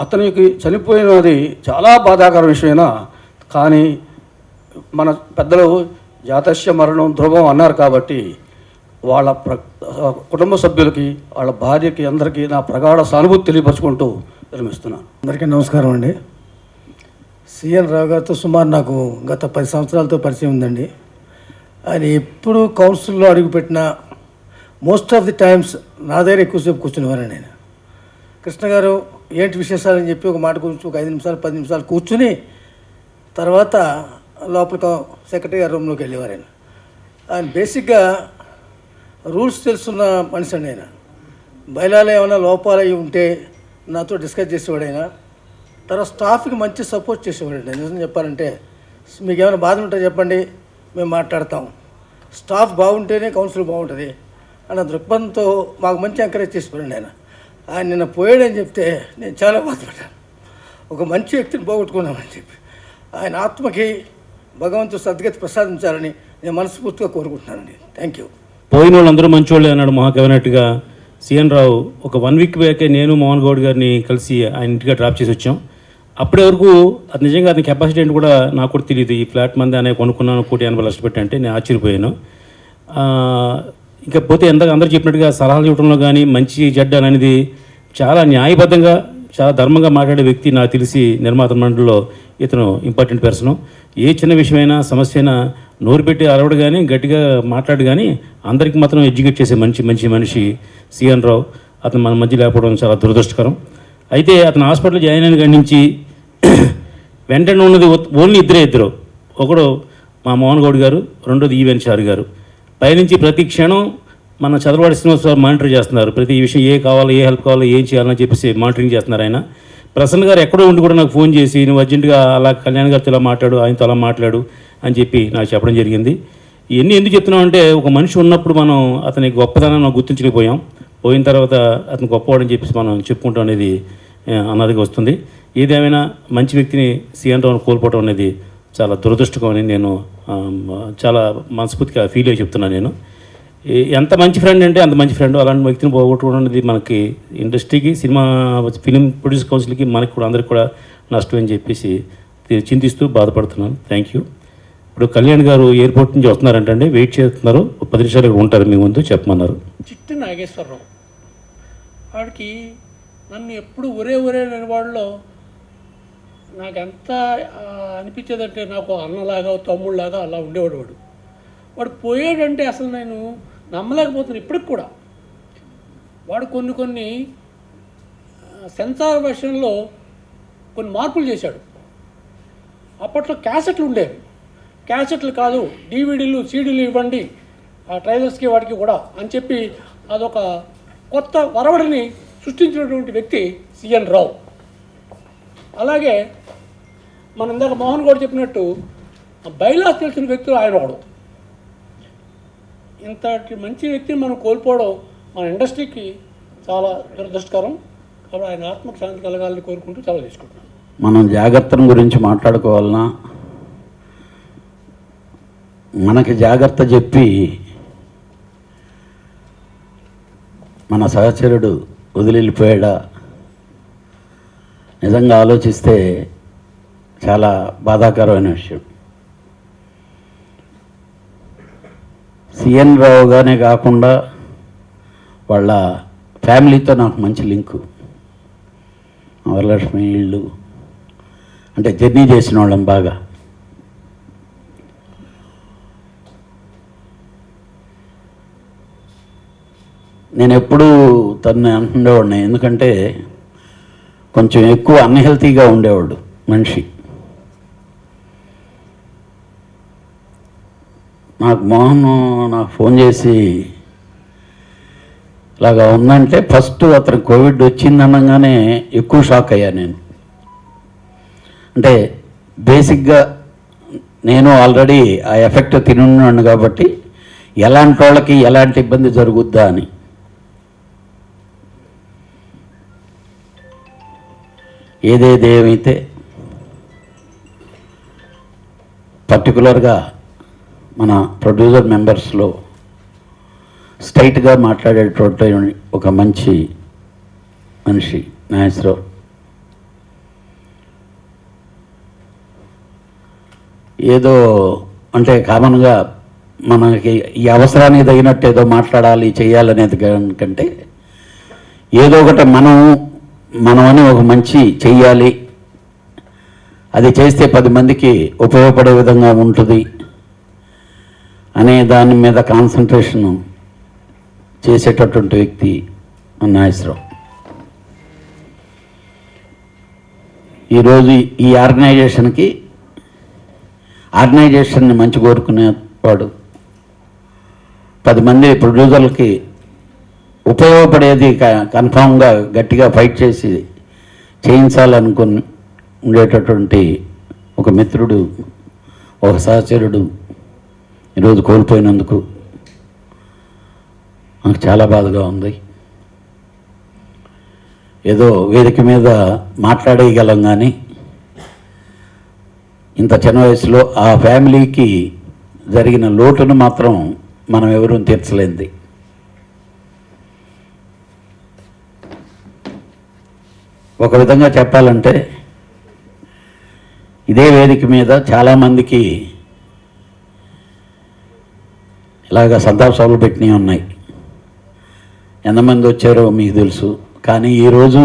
అతనికి చనిపోయినది చాలా బాధాకర విషయమైనా కానీ మన పెద్దలు జాతస్య మరణం ధ్రువం అన్నారు కాబట్టి వాళ్ళ కుటుంబ సభ్యులకి వాళ్ళ భార్యకి అందరికీ నా ప్రగాఢ సానుభూతి తెలియపరుచుకుంటూ విరమిస్తున్నాను. అందరికీ నమస్కారం అండి. సిఎన్ రావు గారితో సుమారు నాకు గత 10 సంవత్సరాలతో పరిచయం ఉందండి. ఆయన ఎప్పుడు కౌన్సిల్లో అడుగుపెట్టిన మోస్ట్ ఆఫ్ ది టైమ్స్ నా దగ్గర ఎక్కువసేపు కూర్చునేవారండి. ఆయన కృష్ణ గారు ఏంటి విశేషాలని చెప్పి ఒక మాట గురించి ఒక 5 నిమిషాలు 10 నిమిషాలు కూర్చుని తర్వాత లోపల సెక్రటరీ గారి రూమ్లోకి వెళ్ళేవారు. ఆయన బేసిక్గా రూల్స్ తెలుసున్న మనిషి అండి. ఆయన బయలాలో ఏమైనా లోపాలు అవి ఉంటే నాతో డిస్కస్ చేసేవాడు. ఆయన తర్వాత స్టాఫ్కి మంచి సపోర్ట్ చేసేవాడు. నిజం చెప్పాలంటే మీకు ఏమైనా బాధ ఉంటే చెప్పండి, మేము మాట్లాడతాం, స్టాఫ్ బాగుంటేనే కౌన్సిల్ బాగుంటుంది అన్న దృక్పథంతో మాకు మంచి ఎంకరేజ్ చేసిపోయాడు. ఆయన నిన్న పోయాడని చెప్తే నేను చాలా బాధపడ్డాను. ఒక మంచి వ్యక్తిని పోగొట్టుకున్నామని చెప్పి ఆయన ఆత్మకి భగవంతుడు సద్గతి ప్రసాదించాలని నేను మనస్ఫూర్తిగా కోరుకుంటున్నానండి. Thank you. పోయిన వాళ్ళందరూ మంచోళ్ళే అన్నాడు మహాకవి అన్నట్టుగా సిఎన్ రావు ఒక 1 వీక్ బ్యాకే నేను మోహన్ గౌడ్ గారిని కలిసి ఆయన ఇంటిగా డ్రాప్ చేసి వచ్చాం. అప్పటి వరకు అది నిజంగా అతని కెపాసిటీ ఏంటి కూడా నాకు కూడా తెలియదు. ఈ ఫ్లాట్ మంది అనే కొనుక్కున్నాను 1,80,00,000 లక్షలు పెట్టి అంటే నేను ఆశ్చర్యపోయాను. ఇంకా పోతే అందరూ చెప్పినట్టుగా సలహాలు ఇవ్వడంలో కానీ మంచి చెడ్డ అనేది చాలా న్యాయబద్ధంగా చాలా ధర్మంగా మాట్లాడే వ్యక్తి నాకు తెలిసి నిర్మాత మండలిలో ఇతను ఇంపార్టెంట్ పర్సన్. ఏ చిన్న విషయమైనా సమస్య అయినా నోరు పెట్టి అరవడు కానీ గట్టిగా మాట్లాడు కానీ అందరికీ మాత్రం ఎడ్యుకేట్ చేసే మంచి మనిషి సిఎన్ రావు. అతను మన మధ్య లేకపోవడం చాలా దురదృష్టకరం. అయితే అతను హాస్పిటల్ జాయిన్ అయిన కాడి నుంచి వెంటనే ఉన్నది ఓన్లీ ఇద్దరు. ఒకడు మా మోహన్ గౌడ్ గారు, రెండోది ఈవెన్ షార్ గారు. పైనుంచి ప్రతి క్షణం మన చదరవాడి శ్రీనివాసరావు మానిటర్ చేస్తున్నారు. ప్రతి విషయం ఏ కావాలో ఏ హెల్ప్ కావాలో ఏం చేయాలని చెప్పేసి మానిటరింగ్ చేస్తున్నారు. ఆయన ప్రసన్న గారు ఎక్కడో ఉండి కూడా నాకు ఫోన్ చేసి నువ్వు అర్జెంటుగా అలా కళ్యాణ్ గారితో ఇలా మాట్లాడు, ఆయనతో అలా మాట్లాడు అని చెప్పి నాకు చెప్పడం జరిగింది. ఇవన్నీ ఎందుకు చెప్తున్నాం అంటే ఒక మనిషి ఉన్నప్పుడు మనం అతని గొప్పతనాన్ని మనం గుర్తించలేకపోయాం. పోయిన తర్వాత అతను గొప్పవాడని చెప్పేసి మనం చెప్పుకుంటాం అనేది అన్నదిగా వస్తుంది. ఏదేమైనా మంచి వ్యక్తిని సిఎన్ రావును కోల్పోవడం అనేది చాలా దురదృష్టకం అని నేను చాలా మనస్ఫూర్తిగా ఫీల్ అయ్యి చెప్తున్నాను. నేను ఎంత మంచి ఫ్రెండ్ అంటే అంత మంచి ఫ్రెండ్. అలాంటి వ్యక్తిని పోగొట్టుకోవడం అనేది మనకి ఇండస్ట్రీకి, సినిమా ఫిలిం ప్రొడ్యూస్ కౌన్సిల్కి, మనకి కూడా అందరికి కూడా నష్టం అని చెప్పేసి చింతిస్తూ బాధపడుతున్నాను. Thank you. ఇప్పుడు కళ్యాణ్ గారు ఎయిర్పోర్ట్ నుంచి వస్తున్నారంటే వెయిట్ చేస్తున్నారు. 10 నిమిషాలు ఉంటారు మీ ముందు చెప్పమన్నారు. చిట్టి నాగేశ్వరరావు వాడికి నన్ను ఎప్పుడు ఒరే అనేవాడిలో నాకు ఎంత అనిపించేదంటే నాకు అన్నలాగా తమ్ముళ్ళలాగా అలా ఉండేవాడు. వాడు పోయాడంటే అసలు నేను నమ్మలేకపోతున్నాను ఇప్పటికి కూడా. వాడు కొన్ని సెన్సార్ వర్షన్లో కొన్ని మార్పులు చేశాడు. అప్పట్లో క్యాసెట్లు ఉండేవి, క్యాసెట్లు కాదు డివిడీలు సీడీలు ఇవ్వండి ఆ ట్రైలర్స్కి వాడికి కూడా అని చెప్పి అదొక కొత్త వరవడిని సృష్టించినటువంటి వ్యక్తి సిఎన్ రావు. అలాగే మనం ఇందాక మోహన్ గౌడ్ చెప్పినట్టు బైలాస్ తెలిసిన వ్యక్తులు ఆయన వాడు. ఇంతటి మంచి వ్యక్తిని మనం కోల్పోవడం మన ఇండస్ట్రీకి చాలా దురదృష్టకరం. కాబట్టి ఆయన ఆత్మకు శాంతి కలగాలని కోరుకుంటూ చాలా తీసుకుంటున్నాను. మనం జాగ్రత్తల గురించి మాట్లాడుకోవాలన్నా మనకి జాగ్రత్త చెప్పి మన సహచరుడు వదిలిపోయాడా నిజంగా ఆలోచిస్తే చాలా బాధాకరమైన విషయం. సిఎన్ రావుగానే కాకుండా వాళ్ళ ఫ్యామిలీతో నాకు మంచి లింకు. వరలక్ష్మి ఇళ్ళు అంటే జర్నీ చేసిన వాళ్ళం బాగా. నేను ఎప్పుడూ తను అంటుండేవాడిని, ఎందుకంటే కొంచెం ఎక్కువ అన్హెల్తీగా ఉండేవాడు మనిషి. నాకు మోహన్ నాకు ఫోన్ చేసి ఇలాగా ఉందంటే ఫస్ట్ అతను కోవిడ్ వచ్చిందనగానే ఎక్కువ షాక్ అయ్యా నేను. అంటే బేసిక్గా నేను ఆల్రెడీ ఆ ఎఫెక్ట్ తినున్నాను కాబట్టి ఎలాంటి వాళ్ళకి ఎలాంటి ఇబ్బంది జరుగుద్దా అని. ఏమైతే పర్టికులర్గా మన ప్రొడ్యూసర్ మెంబర్స్లో స్ట్రైట్గా మాట్లాడేటువంటి ఒక మంచి మనిషి నాగేశ్వరరావు. ఏదో అంటే కామన్గా మనకి ఈ అవసరానికి తగినట్టు ఏదో మాట్లాడాలి చేయాలనేది కంటే ఏదో ఒకటి మనమని ఒక మంచి చెయ్యాలి, అది చేస్తే 10 మందికి ఉపయోగపడే విధంగా ఉంటుంది అనే దాని మీద కాన్సన్ట్రేషన్ చేసేటటువంటి వ్యక్తి నాగేశ్వరరావు. ఈరోజు ఈ ఆర్గనైజేషన్ని మంచి కోరుకునేవాడు, 10 మంది ప్రొడ్యూసర్లకి ఉపయోగపడేది కన్ఫామ్గా గట్టిగా ఫైట్ చేసి చేయించాలనుకుని ఉండేటటువంటి ఒక మిత్రుడు, ఒక సహచరుడు ఈరోజు కోల్పోయినందుకు నాకు చాలా బాధగా ఉంది. ఏదో వేదిక మీద మాట్లాడేయగలం కానీ ఇంత చిన్న వయసులో ఆ ఫ్యామిలీకి జరిగిన లోటును మాత్రం మనం ఎవరూ తీర్చలేంది. ఒక విధంగా చెప్పాలంటే ఇదే వేదిక మీద చాలామందికి ఇలాగ సంతాప సభలు పెట్టినవి ఉన్నాయి. ఎంతమంది వచ్చారో మీకు తెలుసు. కానీ ఈరోజు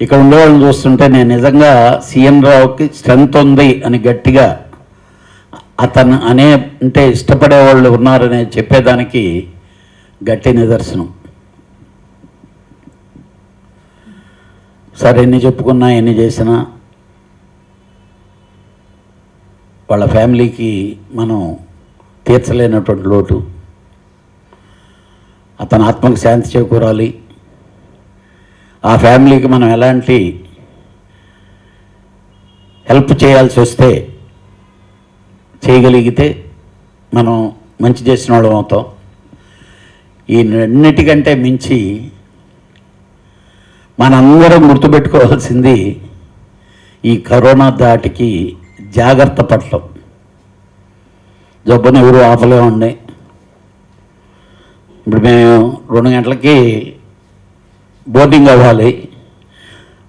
ఇక్కడ ఉండేవాళ్ళని చూస్తుంటే నేను నిజంగా సీఎన్ రావుకి స్ట్రెంత్ ఉంది అని గట్టిగా అతను అంటే ఇష్టపడే వాళ్ళు ఉన్నారని చెప్పేదానికి గట్టి నిదర్శనం. సరే ఎన్ని చెప్పుకున్నా ఎన్ని చేసినా వాళ్ళ ఫ్యామిలీకి మనం తీర్చలేనటువంటి లోటు. అతని ఆత్మకు శాంతి చేకూరాలి. ఆ ఫ్యామిలీకి మనం ఎలాంటి హెల్ప్ చేయాల్సి వస్తే చేయగలిగితే మనం మంచి చేసిన వాళ్ళం అవుతాం. ఈ అన్నిటికంటే మించి మనందరం గుర్తుపెట్టుకోవాల్సింది ఈ కరోనా దాటికి జాగ్రత్త పడటం. జబ్బును ఎవరు ఆపలేమండి. ఇప్పుడు మేము 2 గంటలకి బోర్డింగ్ అవ్వాలి.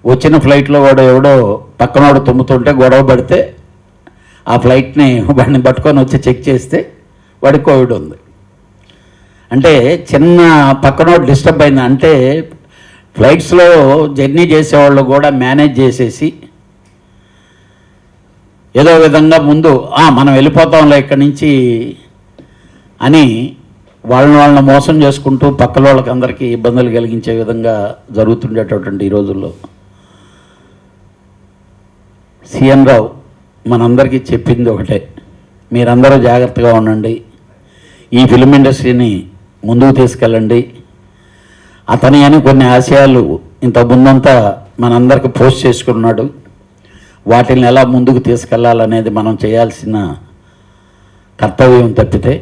వచ్చిన ఫ్లైట్లో వాడు ఎవడో పక్కనోడు తుమ్ముతుంటే గొడవ పడితే ఆ ఫ్లైట్ని వాడిని పట్టుకొని వచ్చి చెక్ చేస్తే వాడికి కోవిడ్ ఉంది. అంటే చిన్న పక్కనోడు డిస్టర్బ్ అయింది అంటే ఫ్లైట్స్లో జర్నీ చేసేవాళ్ళు కూడా మేనేజ్ చేసేసి ఏదో విధంగా ముందు మనం వెళ్ళిపోతాంలే ఇక్కడి నుంచి అని వాళ్ళని మోసం చేసుకుంటూ పక్కల వాళ్ళకి అందరికీ ఇబ్బందులు కలిగించే విధంగా జరుగుతుండేటటువంటి ఈ రోజుల్లో సీఎన్ రావు మనందరికీ చెప్పింది ఒకటే, మీరందరూ జాగ్రత్తగా ఉండండి, ఈ ఫిల్మ్ ఇండస్ట్రీని ముందుకు తీసుకెళ్ళండి. అతని అని కొన్ని ఆశయాలు ఇంత ముందంతా మనందరికీ పోస్ట్ చేసుకున్నాడు. వాటిని ఎలా ముందుకు తీసుకెళ్లాలనేది మనం చేయాల్సిన కర్తవ్యం తప్పితే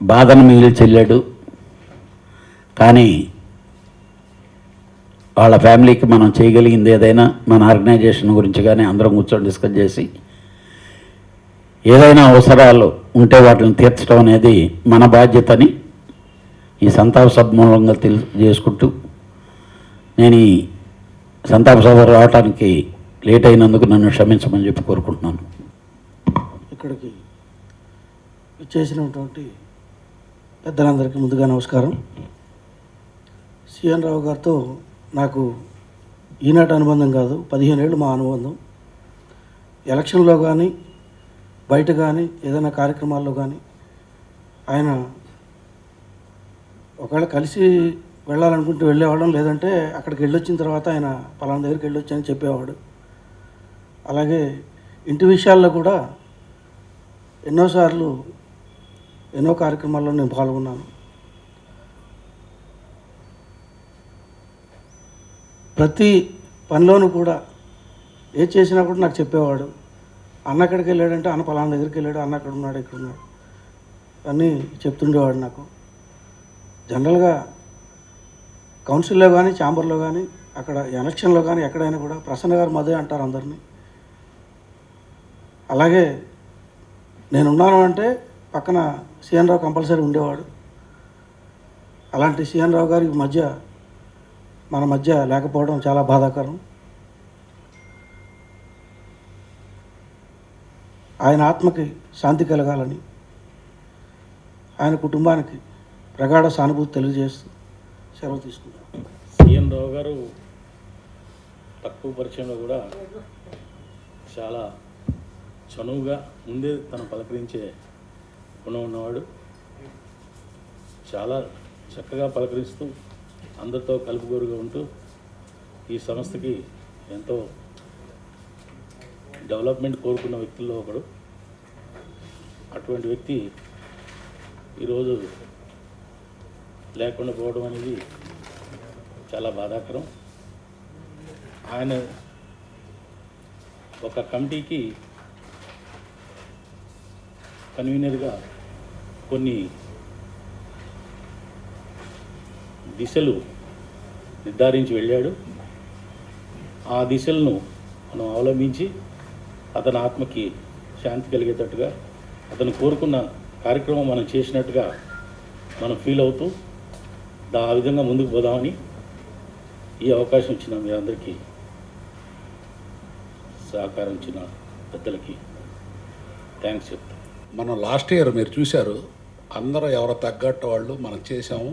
బాధను మిగిలి చెల్లాడు. కానీ వాళ్ళ ఫ్యామిలీకి మనం చేయగలిగింది ఏదైనా మన ఆర్గనైజేషన్ గురించి కానీ అందరం కూర్చొని డిస్కస్ చేసి ఏదైనా అవసరాలు ఉంటే వాటిని తీర్చడం అనేది మన బాధ్యతని ఈ సంతాప సభ మూలంగా చేసుకుంటూ నేను ఈ సంతాప సభ రావడానికి లేట్ అయినందుకు నన్ను క్షమించమని చెప్పి కోరుకుంటున్నాను. ఇక్కడికి చేసినటువంటి పెద్దలందరికీ ముందుగా నమస్కారం. సీఎన్ రావు గారితో నాకు ఈనాటి అనుబంధం కాదు, 15 ఏళ్ళు మా అనుబంధం. ఎలక్షన్లో కానీ బయట కానీ ఏదైనా కార్యక్రమాల్లో కానీ ఆయన ఒకవేళ కలిసి వెళ్ళాలనుకుంటే వెళ్ళేవాళ్ళం, లేదంటే అక్కడికి వెళ్ళొచ్చిన తర్వాత ఆయన పలానా దగ్గరికి వెళ్ళొచ్చని చెప్పేవాడు. అలాగే ఇంటి విషయాల్లో కూడా ఎన్నోసార్లు ఎన్నో కార్యక్రమాల్లో నేను పాల్గొన్నాను. ప్రతి పనిలోనూ కూడా ఏ చేసినా కూడా నాకు చెప్పేవాడు. అన్న ఎక్కడికి వెళ్ళాడంటే అన్న పలానా దగ్గరికి వెళ్ళాడు, అన్న అక్కడ ఉన్నాడు, ఇక్కడ ఉన్నాడు అన్నీ చెప్తుండేవాడు నాకు. జనరల్గా కౌన్సిల్లో కానీ ఛాంబర్లో కానీ అక్కడ ఎలక్షన్లో కానీ ఎక్కడైనా కూడా ప్రసన్న గారు మదే అంటారు అందరినీ. అలాగే నేనున్నాను అంటే పక్కన సిఎన్ రావు కంపల్సరీ ఉండేవాడు. అలాంటి సిఎన్ రావు గారి మన మధ్య లేకపోవడం చాలా బాధాకరం. ఆయన ఆత్మకి శాంతి కలగాలని, ఆయన కుటుంబానికి ప్రగాఢ సానుభూతి తెలియజేస్తూ సెలవు తీసుకుంటాను. సిఎన్ రావు గారు తక్కువ పరిచయంలో కూడా చాలా చనువుగా ముందే తను పలకరించే గుణం ఉన్నవాడు. చాలా చక్కగా పలకరిస్తూ అందరితో కలుపుగోరుగా ఉంటూ ఈ సంస్థకి ఎంతో డెవలప్మెంట్ కోరుకున్న వ్యక్తుల్లో ఒకడు. అటువంటి వ్యక్తి ఈరోజు లేకుండా పోవడం అనేది చాలా బాధాకరం. ఆయన ఒక కమిటీకి కన్వీనర్గా కొన్ని దిశలు నిర్ధారించి వెళ్ళాడు. ఆ దిశలను మనం అవలంబించి అతని ఆత్మకి శాంతి కలిగేటట్టుగా అతను కోరుకున్న కార్యక్రమం మనం చేసినట్టుగా మనం ఫీల్ అవుతూ ఆ విధంగా ముందుకు పోదామని ఈ అవకాశం ఇచ్చిన మీ అందరికీ, సహకారం ఇచ్చిన పెద్దలకి థ్యాంక్స్ చెప్తాను. మనం లాస్ట్ ఇయర్ మీరు చూశారు, అందరూ ఎవరో తగ్గట్టు వాళ్ళు మనం చేసాము,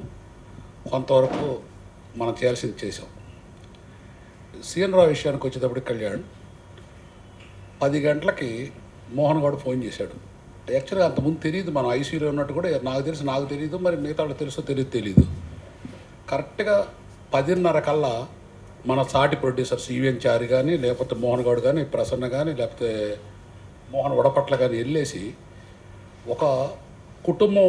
కొంతవరకు మనం చేయాల్సింది చేసాం. సిఎన్ రావు విషయానికి వచ్చేటప్పటికి కళ్యాణ్ 10 గంటలకి మోహన్ గౌడ్ ఫోన్ చేశాడు. యాక్చువల్గా అంతకుముందు తెలియదు, మనం ఐసీయూలో ఉన్నట్టు కూడా నాకు తెలియదు, మరి మిగతా వాళ్ళకి తెలుసో తెలీదు. కరెక్ట్గా 10:30 కల్లా మన సాటి ప్రొడ్యూసర్స్ ఈవెన్ చారి కానీ, లేకపోతే మోహన్ గౌడ్ కానీ, ప్రసన్న కానీ, లేకపోతే మోహన్ వడపట్ల కానీ వెళ్ళేసి ఒక కుటుంబం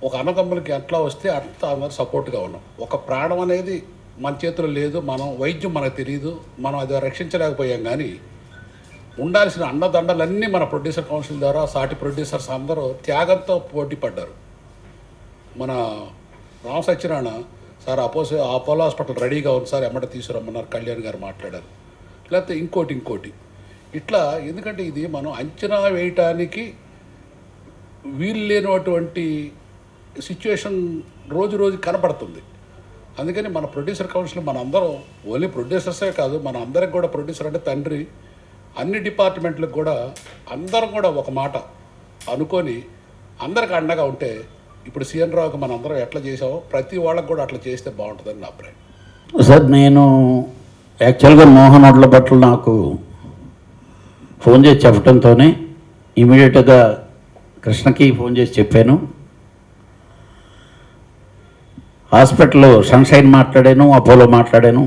ఒక అన్నదమ్ములకి ఎట్లా వస్తే అంత అందరూ సపోర్ట్గా ఉన్నాం. ఒక ప్రాణం అనేది మన చేతిలో లేదు, మనం వైద్యం మనకు తెలియదు, మనం అది రక్షించలేకపోయాం. కానీ ఉండాల్సిన అండదండలన్నీ మన ప్రొడ్యూసర్ కౌన్సిల్ ద్వారా సాటి ప్రొడ్యూసర్స్ అందరూ త్యాగంతో పోటీ పడ్డారు. మన Rama Satyanarayana sir Apollo hospital రెడీగా ఉంది సార్, ఎమ్మట తీసుకురమ్మన్నారు, కళ్యాణ్ గారు మాట్లాడారు. లేకపోతే ఇంకోటి ఇట్లా. ఎందుకంటే ఇది మనం అంచనా వేయటానికి వీలు లేనటువంటి సిచ్యువేషన్ రోజు కనపడుతుంది. అందుకని మన ప్రొడ్యూసర్ కౌన్సిల్ మన అందరం ఓన్లీ ప్రొడ్యూసర్సే కాదు, మన అందరికి కూడా ప్రొడ్యూసర్ అంటే తండ్రి, అన్ని డిపార్ట్మెంట్లకు కూడా అందరం కూడా ఒక మాట అనుకొని అందరికి అండగా ఉంటే, ఇప్పుడు సిఎన్ రావుకి మన అందరం ఎట్లా చేసామో ప్రతి వాళ్ళకి కూడా అట్లా చేస్తే బాగుంటుందని నా అభిప్రాయం. సార్, నేను యాక్చువల్గా మోహన్ ఒడ్ల బట్టలు నాకు ఫోన్ చేసి చెప్పడంతోనే ఇమీడియట్గా కృష్ణకి ఫోన్ చేసి చెప్పాను. హాస్పిటల్లో సన్షైన్ మాట్లాడాను, అపోలో మాట్లాడాను,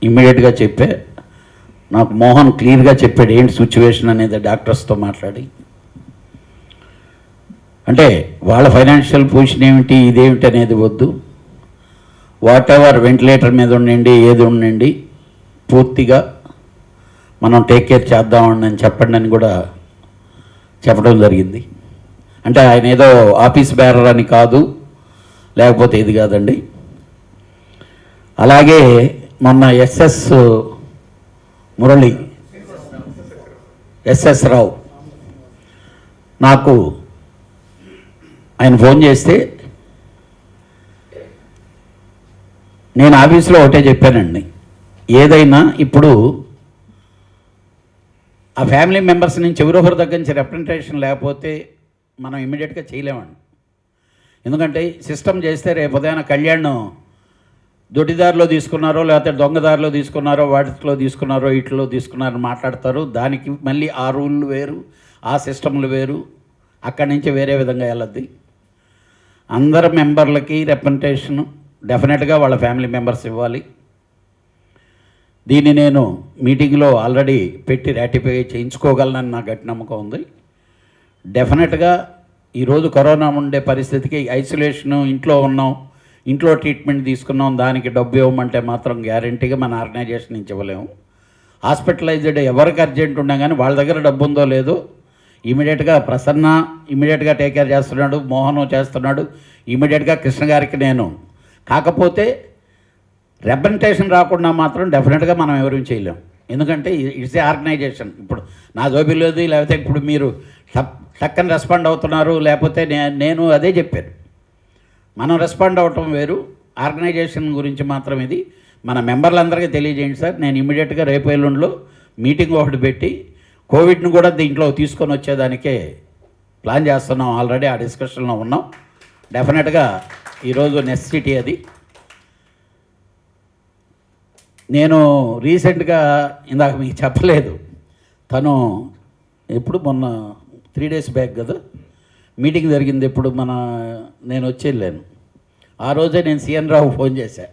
ఇమ్మీడియట్గా చెప్పే. నాకు మోహన్ క్లియర్గా చెప్పాడు ఏంటి సిచ్యువేషన్ అనేది డాక్టర్స్తో మాట్లాడి. అంటే వాళ్ళ ఫైనాన్షియల్ పొజిషన్ ఏమిటి, ఇదేమిటి అనేది వద్దు, వాట్ ఎవర్ వెంటిలేటర్ మీద ఉండండి, ఏది ఉండండి, పూర్తిగా మనం టేక్ కేర్ చేద్దామని చెప్పండి అని కూడా చెప్పడం జరిగింది. అంటే ఆయన ఏదో ఆఫీస్ బేరర్ అని కాదు, లేకపోతే ఇది కాదండి. అలాగే మొన్న ఎస్ఎస్ రావు నాకు ఆయన ఫోన్ చేస్తే నేను ఆఫీస్లో ఒకటే చెప్పానండి, ఏదైనా ఇప్పుడు ఆ ఫ్యామిలీ మెంబర్స్ నుంచి ఎవరొకరి దగ్గర నుంచి రిప్రజెంటేషన్ లేకపోతే మనం ఇమ్మీడియట్గా చేయలేమండి. ఎందుకంటే సిస్టమ్ చేస్తే రేపు ఉదయాన కళ్యాణ్ దొడ్డిదారిలో తీసుకున్నారో లేకపోతే దొంగదారిలో తీసుకున్నారో వాటిలో తీసుకున్నారో ఇట్లో తీసుకున్నారో మాట్లాడతారు. దానికి మళ్ళీ ఆ రూళ్ళు వేరు, ఆ సిస్టమ్లు వేరు, అక్కడి నుంచి వేరే విధంగా వెళ్ళద్ది. అందరు మెంబర్లకి రిప్రజెంటేషన్ డెఫినెట్గా వాళ్ళ ఫ్యామిలీ మెంబర్స్ ఇవ్వాలి. దీన్ని నేను మీటింగ్లో ఆల్రెడీ పెట్టి రాటిఫై చేయించుకోగలనని నా గట్టి నమ్మకం ఉంది. డెఫినెట్గా ఈరోజు కరోనా ఉండే పరిస్థితికి ఐసోలేషను, ఇంట్లో ఉన్నాం, ఇంట్లో ట్రీట్మెంట్ తీసుకున్నాం, దానికి డబ్బు ఇవ్వమంటే మాత్రం గ్యారంటీగా మన ఆర్గనైజేషన్ నుంచి ఇవ్వలేము. హాస్పిటలైజ్డ్ ఎవరికి అర్జెంట్ ఉన్నా కానీ వాళ్ళ దగ్గర డబ్బు ఉందో లేదో ఇమీడియట్గా ప్రసన్న ఇమీడియట్గా టేక్ కేర్ చేస్తున్నాడు, మోహన్ చేస్తున్నాడు, ఇమీడియట్గా కృష్ణ గారికి నేను. కాకపోతే రిప్రజెంటేషన్ రాకుండా మాత్రం డెఫినెట్గా మనం ఎవరూ చేయలేం. ఎందుకంటే ఇట్స్ ఏ ఆర్గనైజేషన్. ఇప్పుడు నా జోబీ లేదు, లేకపోతే ఇప్పుడు మీరు టక్కని రెస్పాండ్ అవుతున్నారు, లేకపోతే నేను అదే చెప్పాను. మనం రెస్పాండ్ అవ్వటం వేరు, ఆర్గనైజేషన్ గురించి మాత్రం ఇది మన మెంబర్లందరికీ తెలియజేయండి సార్. నేను ఇమీడియట్గా రేపు ఎల్లుండిలో మీటింగ్ ఒకటి పెట్టి కోవిడ్ను కూడా దీంట్లో తీసుకొని వచ్చేదానికే ప్లాన్ చేస్తున్నాం. ఆల్రెడీ ఆ డిస్కషన్లో ఉన్నాం. డెఫినెట్గా ఈరోజు నెసెసిటీ అది. నేను రీసెంట్గా ఇందాక మీకు చెప్పలేదు, తను ఎప్పుడు మొన్న 3 days బ్యాక్ కదా మీటింగ్ జరిగింది. ఎప్పుడు నేను వచ్చి వెళ్ళాను. ఆ రోజే నేను సిఎన్ రావు ఫోన్ చేశా.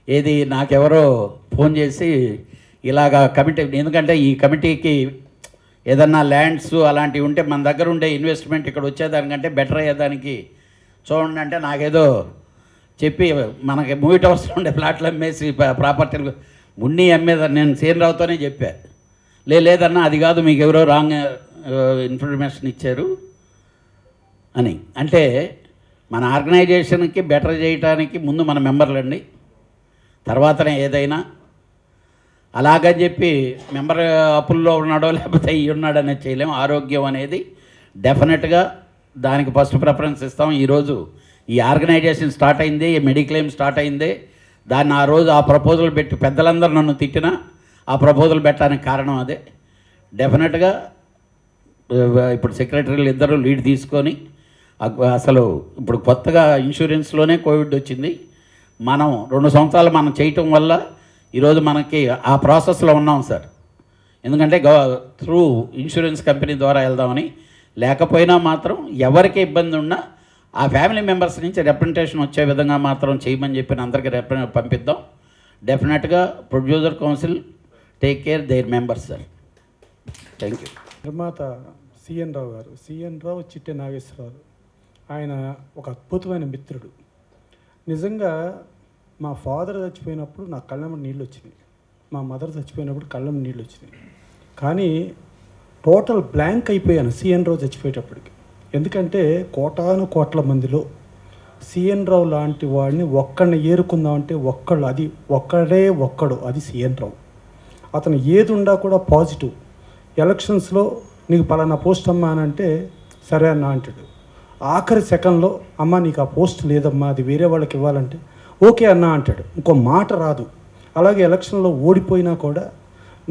ఏది నాకెవరో ఫోన్ చేసి ఇలాగా కమిటీ, ఎందుకంటే ఈ కమిటీకి ఏదన్నా ల్యాండ్స్ అలాంటివి ఉంటే మన దగ్గర ఉండే ఇన్వెస్ట్మెంట్ ఇక్కడ వచ్చేదానికంటే బెటర్ అయ్యేదానికి చూడండి అంటే నాకేదో చెప్పి మనకి మూవీ టవర్స్లో ఉండే ఫ్లాట్లు అమ్మేసి ప్రాపర్టీలు మున్ని అమ్మేదని నేను సిఎన్ రావుతోనే చెప్పా. లేదన్నా అది కాదు, మీకు ఎవరో రాంగ్ ఇన్ఫర్మేషన్ ఇచ్చారు అని. అంటే మన ఆర్గనైజేషన్కి బెటర్ చేయడానికి ముందు మన మెంబర్లండి, తర్వాతనే ఏదైనా. అలాగని చెప్పి మెంబర్ అప్పుల్లో ఉన్నాడో లేకపోతే ఇవి ఉన్నాడో అనేది చేయలేము. ఆరోగ్యం అనేది డెఫినెట్గా దానికి ఫస్ట్ ప్రిఫరెన్స్ ఇస్తాం. ఈరోజు ఈ ఆర్గనైజేషన్ స్టార్ట్ అయింది, ఈ మెడిక్లెయిమ్ స్టార్ట్ అయింది. దాన్ని ఆ రోజు ఆ ప్రపోజల్ పెట్టి పెద్దలందరూ నన్ను తిట్టినా ఆ ప్రపోజల్ పెట్టడానికి కారణం అదే. డెఫినెట్గా ఇప్పుడు సెక్రటరీలు ఇద్దరు లీడ్ తీసుకొని అసలు ఇప్పుడు కొత్తగా ఇన్సూరెన్స్లోనే కోవిడ్ వచ్చింది. మనం 2 సంవత్సరాలు మనం చేయటం వల్ల ఈరోజు మనకి ఆ ప్రాసెస్లో ఉన్నాం సార్. ఎందుకంటే త్రూ ఇన్సూరెన్స్ కంపెనీ ద్వారా వెళ్దామని. లేకపోయినా మాత్రం ఎవరికి ఇబ్బంది ఉన్నా ఆ ఫ్యామిలీ మెంబర్స్ నుంచి రిప్రజెంటేషన్ వచ్చే విధంగా మాత్రం చేయమని చెప్పిన అందరికీ పంపిద్దాం. డెఫినెట్గా producer council take care their members sir. Thank you. నిర్మాత సిఎన్ రావు గారు, సిఎన్ రావు చిట్టె నాగేశ్వరరావు, ఆయన ఒక అద్భుతమైన మిత్రుడు. నిజంగా మా ఫాదర్ చచ్చిపోయినప్పుడు నా కళ్ళమ్మ నీళ్ళు వచ్చినాయి, మా మదర్ చచ్చిపోయినప్పుడు కళ్ళమ్మ నీళ్ళు వచ్చినాయి. కానీ టోటల్ బ్లాంక్ అయిపోయాను సిఎన్ రావు చచ్చిపోయేటప్పటికి. ఎందుకంటే కోటాను కోట్ల మందిలో సిఎన్ రావు లాంటి వాడిని ఒక్కడిని ఏరుకుందామంటే ఒక్కడు అది సిఎన్ రావు. అతను ఏది ఉండా కూడా పాజిటివ్. ఎలక్షన్స్లో నీకు పలానా పోస్ట్ అమ్మా అని అంటే సరే అన్న అంటాడు. ఆఖరి సెకండ్లో అమ్మ నీకు ఆ పోస్ట్ లేదమ్మా, అది వేరే వాళ్ళకి ఇవ్వాలంటే ఓకే అన్న అంటాడు. ఇంకో మాట రాదు. అలాగే ఎలక్షన్లో ఓడిపోయినా కూడా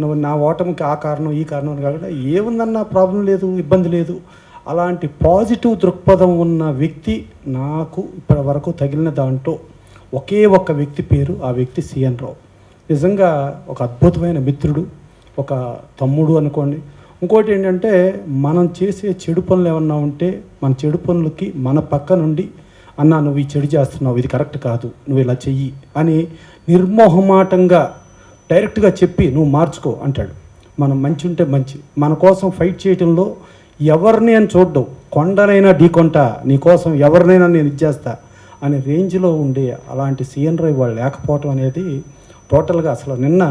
నువ్వు నా ఓటమికి ఆ కారణం ఈ కారణం కాకుండా ఏముందన్న ప్రాబ్లం లేదు, ఇబ్బంది లేదు. అలాంటి పాజిటివ్ దృక్పథం ఉన్న వ్యక్తి నాకు ఇప్పటి వరకు తగిలిన దాంట్లో ఒకే ఒక్క వ్యక్తి పేరు, ఆ వ్యక్తి సిఎన్ రావు. నిజంగా ఒక అద్భుతమైన మిత్రుడు, ఒక తమ్ముడు అనుకోండి. ఇంకోటి ఏంటంటే మనం చేసే చెడు పనులు ఏమన్నా ఉంటే మన చెడు పనులకి మన పక్క నుండి అన్నా నువ్వు ఈ చెడు చేస్తున్నావు, ఇది కరెక్ట్ కాదు, నువ్వు ఇలా చెయ్యి అని నిర్మోహమాటంగా డైరెక్ట్గా చెప్పి నువ్వు మార్చుకో అంటాడు. మనం మంచి ఉంటే మంచి, మన కోసం ఫైట్ చేయడంలో ఎవరిని అని చూడ్డం, కొండనైనా ఢీకొంటా నీకోసం ఎవరినైనా నేను ఇచ్చేస్తా అనే రేంజ్లో ఉండే అలాంటి సిఎన్ రావు వాళ్ళు లేకపోవటం అనేది టోటల్గా అసలు నిన్న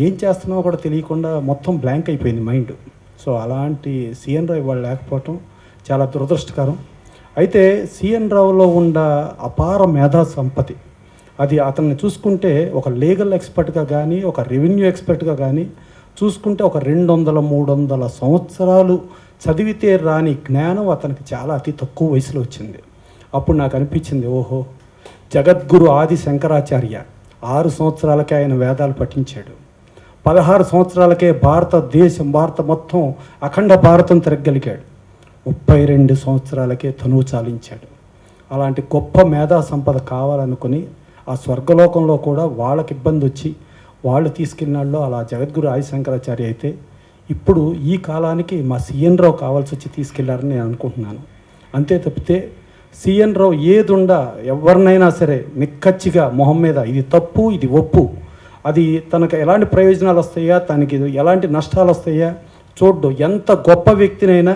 ఏం చేస్తున్నావో కూడా తెలియకుండా మొత్తం బ్లాంక్ అయిపోయింది మైండ్. సో అలాంటి సిఎన్ రావు వాళ్ళు లేకపోవటం చాలా దురదృష్టకరం. అయితే సిఎన్ రావులో ఉన్న అపార మేధా సంపత్తి, అది అతన్ని చూసుకుంటే ఒక లీగల్ ఎక్స్పర్ట్గా కానీ ఒక రెవెన్యూ ఎక్స్పర్ట్గా కానీ చూసుకుంటే ఒక 200-300 సంవత్సరాలు చదివితే రాని జ్ఞానం అతనికి చాలా అతి తక్కువ వయసులో వచ్చింది. అప్పుడు నాకు అనిపించింది, ఓహో జగద్గురు ఆది శంకరాచార్య 6 సంవత్సరాలకే ఆయన వేదాలు పఠించాడు. 16 సంవత్సరాలకే భారత మొత్తం అఖండ భారతం తిరగలిగాడు. 32 సంవత్సరాలకే తనువు చాలించాడు. అలాంటి గొప్ప మేధా సంపద కావాలనుకుని ఆ స్వర్గలోకంలో కూడా వాళ్ళకి ఇబ్బంది వచ్చి వాళ్ళు తీసుకెళ్ళినాళ్ళు అలా జగద్గురు ఆది శంకరాచార్య అయితే, ఇప్పుడు ఈ కాలానికి మా సిఎన్ రావు కావాల్సి వచ్చి తీసుకెళ్లారని నేను అనుకుంటున్నాను. అంతే తప్పితే సిఎన్ రావు ఏదుండా ఎవరినైనా సరే నిక్కచ్చిగా మొహం మీద ఇది తప్పు ఇది ఒప్పు, అది తనకు ఎలాంటి ప్రయోజనాలు వస్తాయా, తనకి ఎలాంటి నష్టాలు వస్తాయా చూడ్డు. ఎంత గొప్ప వ్యక్తినైనా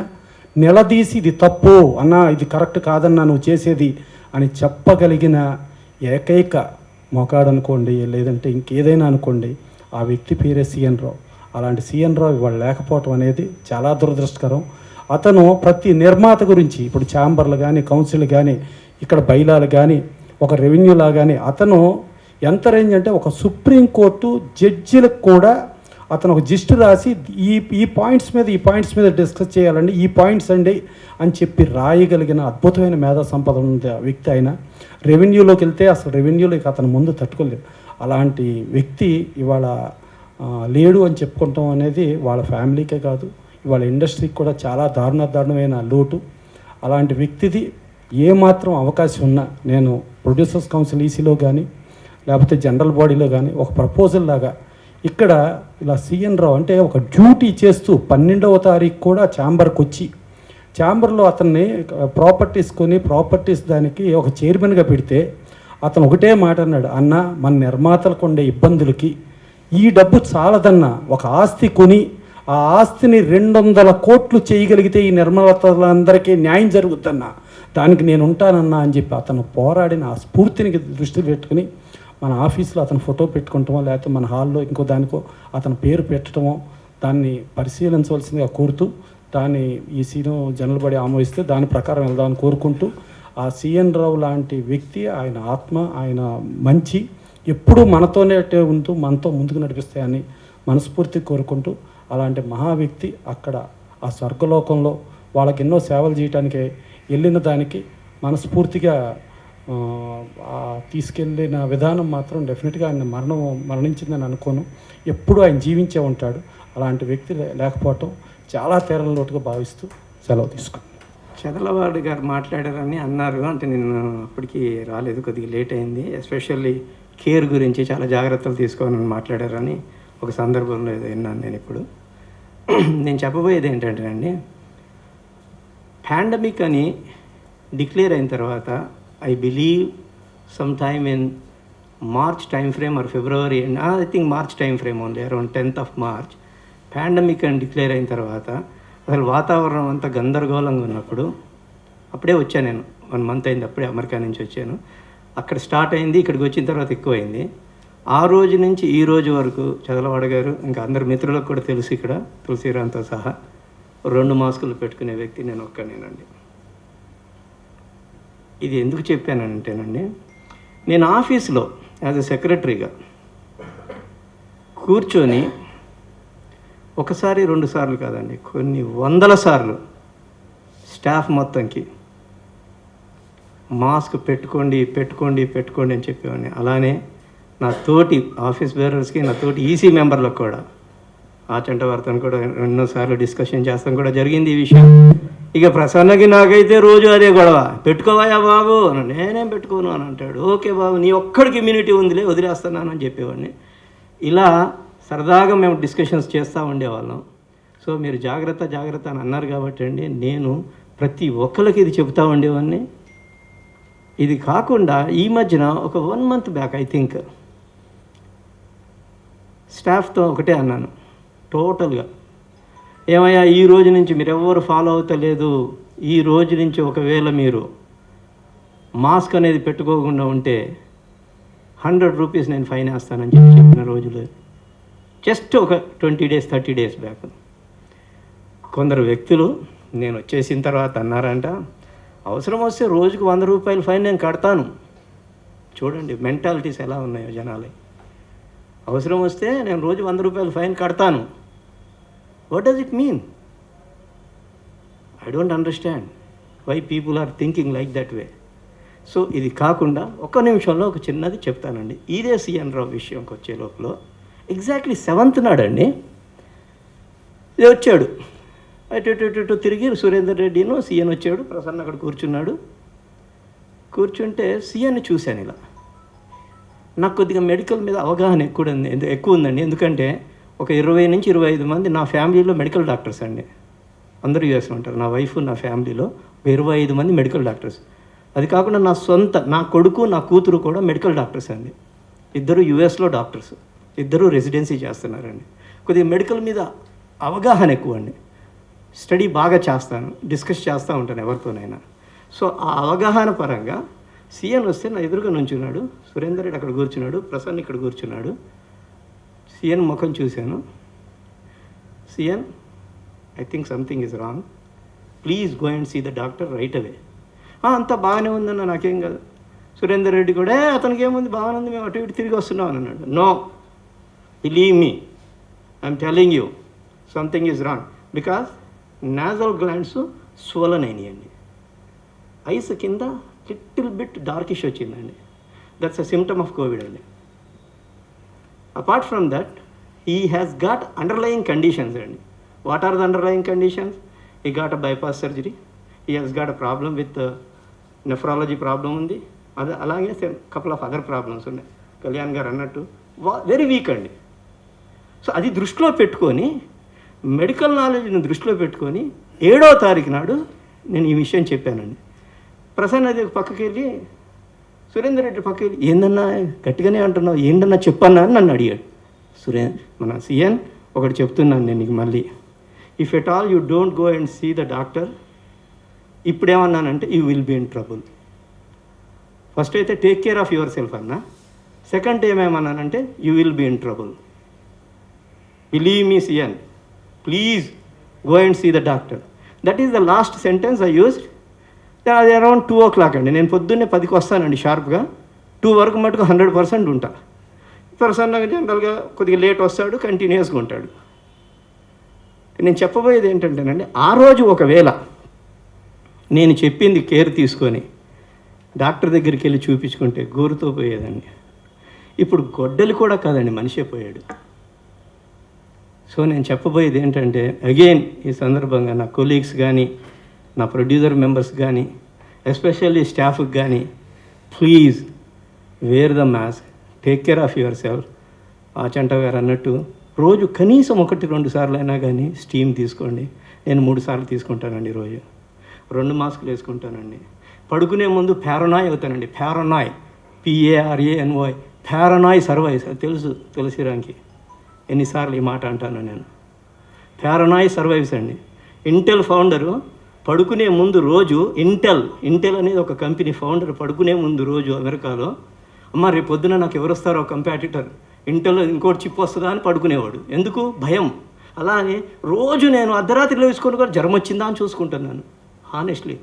నిలదీసి ఇది తప్పు అన్నా, ఇది కరెక్ట్ కాదన్నా నువ్వు చేసేది అని చెప్పగలిగిన ఏకైక మొకాడు అనుకోండి, లేదంటే ఇంకేదైనా అనుకోండి, ఆ వ్యక్తి పేరే సిఎన్ రావు. అలాంటి సిఎన్ రావు ఇవాళ లేకపోవటం అనేది చాలా దురదృష్టకరం. అతను ప్రతి నిర్మాత గురించి, ఇప్పుడు ఛాంబర్లు కానీ, కౌన్సిల్ కానీ, ఇక్కడ బైలాలు కానీ, ఒక రెవెన్యూలా కానీ, అతను ఎంత రేంజ్ అంటే ఒక సుప్రీంకోర్టు జడ్జిలకు కూడా అతను ఒక జిస్ట్ రాసి ఈ పాయింట్స్ మీద డిస్కస్ చేయాలండి, ఈ పాయింట్స్ అండి అని చెప్పి రాయగలిగిన అద్భుతమైన మేధా సంపద ఉన్న వ్యక్తి ఆయన. రెవెన్యూలోకి వెళ్తే అసలు రెవెన్యూలోకి అతను ముందు తట్టుకోలేదు. అలాంటి వ్యక్తి ఇవాళ లేడు అని చెప్పుకుంటాం అనేది వాళ్ళ ఫ్యామిలీకే కాదు, ఇవాళ ఇండస్ట్రీకి కూడా చాలా దారుణమైన లోటు. అలాంటి వ్యక్తిది ఏమాత్రం అవకాశం ఉన్నా నేను ప్రొడ్యూసర్స్ కౌన్సిల్ ఈసీలో కానీ, లేకపోతే జనరల్ బాడీలో కానీ ఒక ప్రపోజల్ లాగా ఇక్కడ ఇలా సిఎన్ రావు అంటే ఒక డ్యూటీ చేస్తూ 12వ తారీఖు కూడా ఛాంబర్కి వచ్చి, ఛాంబర్లో అతన్ని ప్రాపర్టీస్ దానికి ఒక చైర్మన్గా పెడితే అతను ఒకటే మాట అన్నాడు, అన్న మన నిర్మాతలకు ఉండే ఇబ్బందులకి ఈ డబ్బు చాలదన్నా, ఒక ఆస్తి కొని ఆ ఆస్తిని 200 కోట్లు చేయగలిగితే ఈ నిర్మాతలందరికీ న్యాయం జరుగుద్దన్నా, దానికి నేను ఉంటానన్నా అని చెప్పి అతను పోరాడిన ఆ స్ఫూర్తిని దృష్టి పెట్టుకుని మన ఆఫీస్లో అతను ఫోటో పెట్టుకుంటామో, లేకపోతే మన హాల్లో ఇంకో దానికో అతని పేరు పెట్టడమో దాన్ని పరిశీలించవలసిందిగా కోరుతూ, దాన్ని ఈ సీను జనరల్ బాడీ ఆమోదిస్తే దాని ప్రకారం వెళ్దామని కోరుకుంటూ, ఆ సిఎన్ రావు లాంటి వ్యక్తి, ఆయన ఆత్మ, ఆయన మంచి ఎప్పుడూ మనతోనే ఉంటూ మనతో ముందుకు నడిపిస్తాయని మనస్ఫూర్తి కోరుకుంటూ, అలాంటి మహా వ్యక్తి అక్కడ ఆ స్వర్గలోకంలో వాళ్ళకి ఎన్నో సేవలు చేయడానికి వెళ్ళిన దానికి మనస్ఫూర్తిగా తీసుకెళ్ళిన విధానం మాత్రం డెఫినెట్గా ఆయన మరణించిందని అనుకోను. ఎప్పుడూ ఆయన జీవించే ఉంటాడు. అలాంటి వ్యక్తి లేకపోవటం చాలా తీరని లోటుగా భావిస్తూ సెలవు తీసుకున్నాను. చదలవాడు గారు మాట్లాడారని అన్నారు, అంటే నేను అప్పటికి రాలేదు, కొద్దిగా లేట్ అయింది. ఎస్పెషల్లీ కేర్ గురించి చాలా జాగ్రత్తలు తీసుకోవాలని మాట్లాడారని ఒక సందర్భంలో ఏదో విన్నాను నేను. ఇప్పుడు నేను చెప్పబోయేది ఏంటంటే అండి, పాండమిక్ అని డిక్లేర్ అయిన తర్వాత I believe some time in March time frame are February, I think March time frame only, around 10th of March pandemic అని డిక్లేర్ అయిన తర్వాత అసలు వాతావరణం అంతా గందరగోళంగా ఉన్నప్పుడు, అప్పుడే వచ్చాను నేను, 1 month అయింది, అప్పుడే అమెరికా నుంచి వచ్చాను. అక్కడ స్టార్ట్ అయింది, ఇక్కడికి వచ్చిన తర్వాత ఎక్కువైంది. ఆ రోజు నుంచి ఈ రోజు వరకు చదలవాడ గారు, ఇంకా అందరు మిత్రులకు కూడా తెలుసు, ఇక్కడ తులసిరాంతో సహా 2 మాస్కులు పెట్టుకునే వ్యక్తి నేను ఒక్కనేనండి. ఇది ఎందుకు చెప్పానంటేనండి, నేను ఆఫీస్లో యాజ్ ఎ సెక్రటరీగా కూర్చొని ఒకసారి 2 సార్లు కాదండి, కొన్ని 100 సార్లు స్టాఫ్ మొత్తంకి మాస్క్ పెట్టుకోండి అని చెప్పేవాడిని. అలానే నా తోటి ఆఫీస్ బేరర్స్కి, నా తోటి ఈసీ మెంబర్లకు కూడా, ఆచంట వార్తను కూడా ఎన్నోసార్లు డిస్కషన్ చేస్తాం కూడా జరిగింది ఈ విషయం. ఇక ప్రసన్నకి నాకైతే రోజు అదే గొడవ, పెట్టుకోవాయా బాబు, నేనేం పెట్టుకోను అని అంటాడు. ఓకే బాబు, నీ ఒక్కడికి ఇమ్యూనిటీ ఉందిలే, వదిలేస్తున్నాను అని చెప్పేవాడిని. ఇలా సరదాగా మేము డిస్కషన్స్ చేస్తూ ఉండేవాళ్ళం. సో మీరు జాగ్రత్త అని అన్నారు కాబట్టి అండి, నేను ప్రతి ఒక్కరికి ఇది చెబుతూ ఉండేవాడిని. ఇది కాకుండా ఈ మధ్యన ఒక 1 month బ్యాక్ ఐ థింక్ స్టాఫ్తో ఒకటే అన్నాను టోటల్గా, ఏమయ్యా ఈ రోజు నుంచి మీరు ఎవరు ఫాలో అవుతలేదు, ఈ రోజు నుంచి ఒకవేళ మీరు మాస్క్ అనేది పెట్టుకోకుండా ఉంటే 100 రూపీస్ నేను ఫైన్ వేస్తానని చెప్పిన రోజులు జస్ట్ ఒక 20 days 30 days బ్యాక్. కొందరు వ్యక్తులు నేను వచ్చేసిన తర్వాత అన్నారంట, అవసరం వస్తే రోజుకు 100 రూపాయలు ఫైన్ నేను కడతాను. చూడండి మెంటాలిటీస్ ఎలా ఉన్నాయో జనాలు. అవసరం వస్తే నేను రోజు 100 రూపాయలు ఫైన్ కడతాను. What does it mean? I don't understand why people are thinking like that way. So ఇది కాకుండా ఒక్క నిమిషంలో ఒక చిన్నది చెప్తానండి. ఇదే సిఎన్ రావు విషయంకి వచ్చే లోపల ఎగ్జాక్ట్లీ 7th నాడండి వచ్చాడు, అటు తిరిగి సురేందర్ రెడ్డిను సీఎన్ వచ్చాడు, ప్రసన్న అక్కడ కూర్చున్నాడు. కూర్చుంటే సీఎన్ని చూశాను. ఇలా నాకు కొద్దిగా మెడికల్ మీద అవగాహన ఎక్కువ ఉందండి. ఎందుకంటే ఒక 20 నుంచి 25 మంది నా ఫ్యామిలీలో మెడికల్ డాక్టర్స్ అండి. అందరూ యూఎస్లో ఉంటారు. నా వైఫ్, నా ఫ్యామిలీలో 25 మంది మెడికల్ డాక్టర్స్. అది కాకుండా నా కొడుకు, నా కూతురు కూడా మెడికల్ డాక్టర్స్ అండి. 2 యూఎస్లో డాక్టర్స్, 2 రెసిడెన్సీ చేస్తున్నారండి. కొద్దిగా మెడికల్ మీద అవగాహన ఎక్కువ అండి. స్టడీ బాగా చేస్తాను, డిస్కస్ చేస్తూ ఉంటాను ఎవరితోనైనా. సో ఆ అవగాహన పరంగా సీఎన్ వస్తే నా ఎదురుగా నుంచున్నాడు, సురేందర్ రెడ్డి అక్కడ కూర్చున్నాడు, ప్రసన్న ఇక్కడ కూర్చున్నాడు. సీఎన్ ముఖం చూశాను. CN, I think something is wrong, please go and see the doctor right away. అంతా బాగానే ఉందన్న, నాకేం కాదు. సురేందర్ రెడ్డి కూడా అతనికి ఏముంది, బాగానే ఉంది, మేము అటు ఇటు తిరిగి వస్తున్నాం అని అన్నాడు. No, believe me, I'm telling you something is wrong. Because nasal glands swollen అయినాయండి, ఐస్ కింద లిటిల్ బిట్ డార్కిష్ వచ్చిందండి. That's a symptom of COVID అండి. Apart from that he has got underlying conditions అండి. What are the underlying conditions? He got a bypass surgery, he has got a problem with nephrology problem ఉంది, అది అలాగే కపుల్ ఆఫ్ అదర్ ప్రాబ్లమ్స్ ఉన్నాయి. కళ్యాణ్ గారు అన్నట్టు వెరీ వీక్ అండి. సో అది దృష్టిలో పెట్టుకొని, మెడికల్ నాలెడ్జ్ని దృష్టిలో పెట్టుకొని 7వ తారీఖు నాడు నేను ఈ విషయం చెప్పానండి. ప్రసన్న అది పక్కకి వెళ్ళి, సురేందర్ రెడ్డి పక్కకి వెళ్ళి, ఏందన్నా గట్టిగానే అంటున్నావు, ఏంటన్నా చెప్పన్నా అని నన్ను అడిగాడు. మన సీఎన్ ఒకటి చెప్తున్నాను నేను నీకు మళ్ళీ, if at all you don't go and see the doctor, ఇప్పుడేమన్నానంటే you will be in trouble. First అయితే take care of yourself అన్నా, సెకండ్ ఏమేమన్నానంటే you will be in trouble. Believe me సీఎన్, please go and see the doctor. That is the last sentence I used. అది అరౌండ్ 2 o'clock అండి. నేను పొద్దున్నే 10కి వస్తానండి షార్ప్గా, 2 వరకు మటుకు 100% ఉంటా. ప్రసన్నగా జనరల్గా కొద్దిగా లేట్ వస్తాడు, కంటిన్యూస్గా ఉంటాడు. నేను చెప్పబోయేది ఏంటంటేనండి, ఆ రోజు ఒకవేళ నేను చెప్పింది కేర్ తీసుకొని డాక్టర్ దగ్గరికి వెళ్ళి చూపించుకుంటే గోరుతో పోయేదండి. ఇప్పుడు గొడ్డలి కూడా కాదండి, మనిషే పోయాడు. సో నేను చెప్పబోయేది ఏంటంటే, అగైన్ ఈ సందర్భంగా నా కొలీగ్స్ కానీ, నా ప్రొడ్యూసర్ మెంబర్స్ కానీ, ఎస్పెషల్లీ స్టాఫ్కి కానీ, please wear the mask, take care of your self. Achanta గారు అన్నట్టు రోజు కనీసం 1-2 సార్లు అయినా కానీ స్టీమ్ తీసుకోండి. నేను 3 సార్లు తీసుకుంటానండి రోజు. 2 మాస్కులు వేసుకుంటానండి. పడుకునే ముందు పారనాయ్ అవుతానండి. పారనాయ్, PARANOY, పారనాయ్ సర్వైవ్స్. అది తెలుసు తులసిరాంకి, ఎన్నిసార్లు ఈ మాట అంటాను నేను. పారనాయ్ సర్వైవ్స్ అండి. ఇంటెల్ ఫౌండరు పడుకునే ముందు రోజు, ఇంటెల్ అనేది ఒక కంపెనీ ఫౌండర్ పడుకునే ముందు రోజు అమెరికాలో, అమ్మ రేపు పొద్దున నాకు ఎవరు వస్తారో కంపాటిటర్, ఇంటెల్ ఇంకోటి చిప్ వస్తుందా అని పడుకునేవాడు. ఎందుకు? భయం. అలానే రోజు నేను అర్ధరాత్రిలో వేసుకొని కూడా జ్వరం వచ్చిందా అని చూసుకుంటున్నాను. హానెస్ట్లీ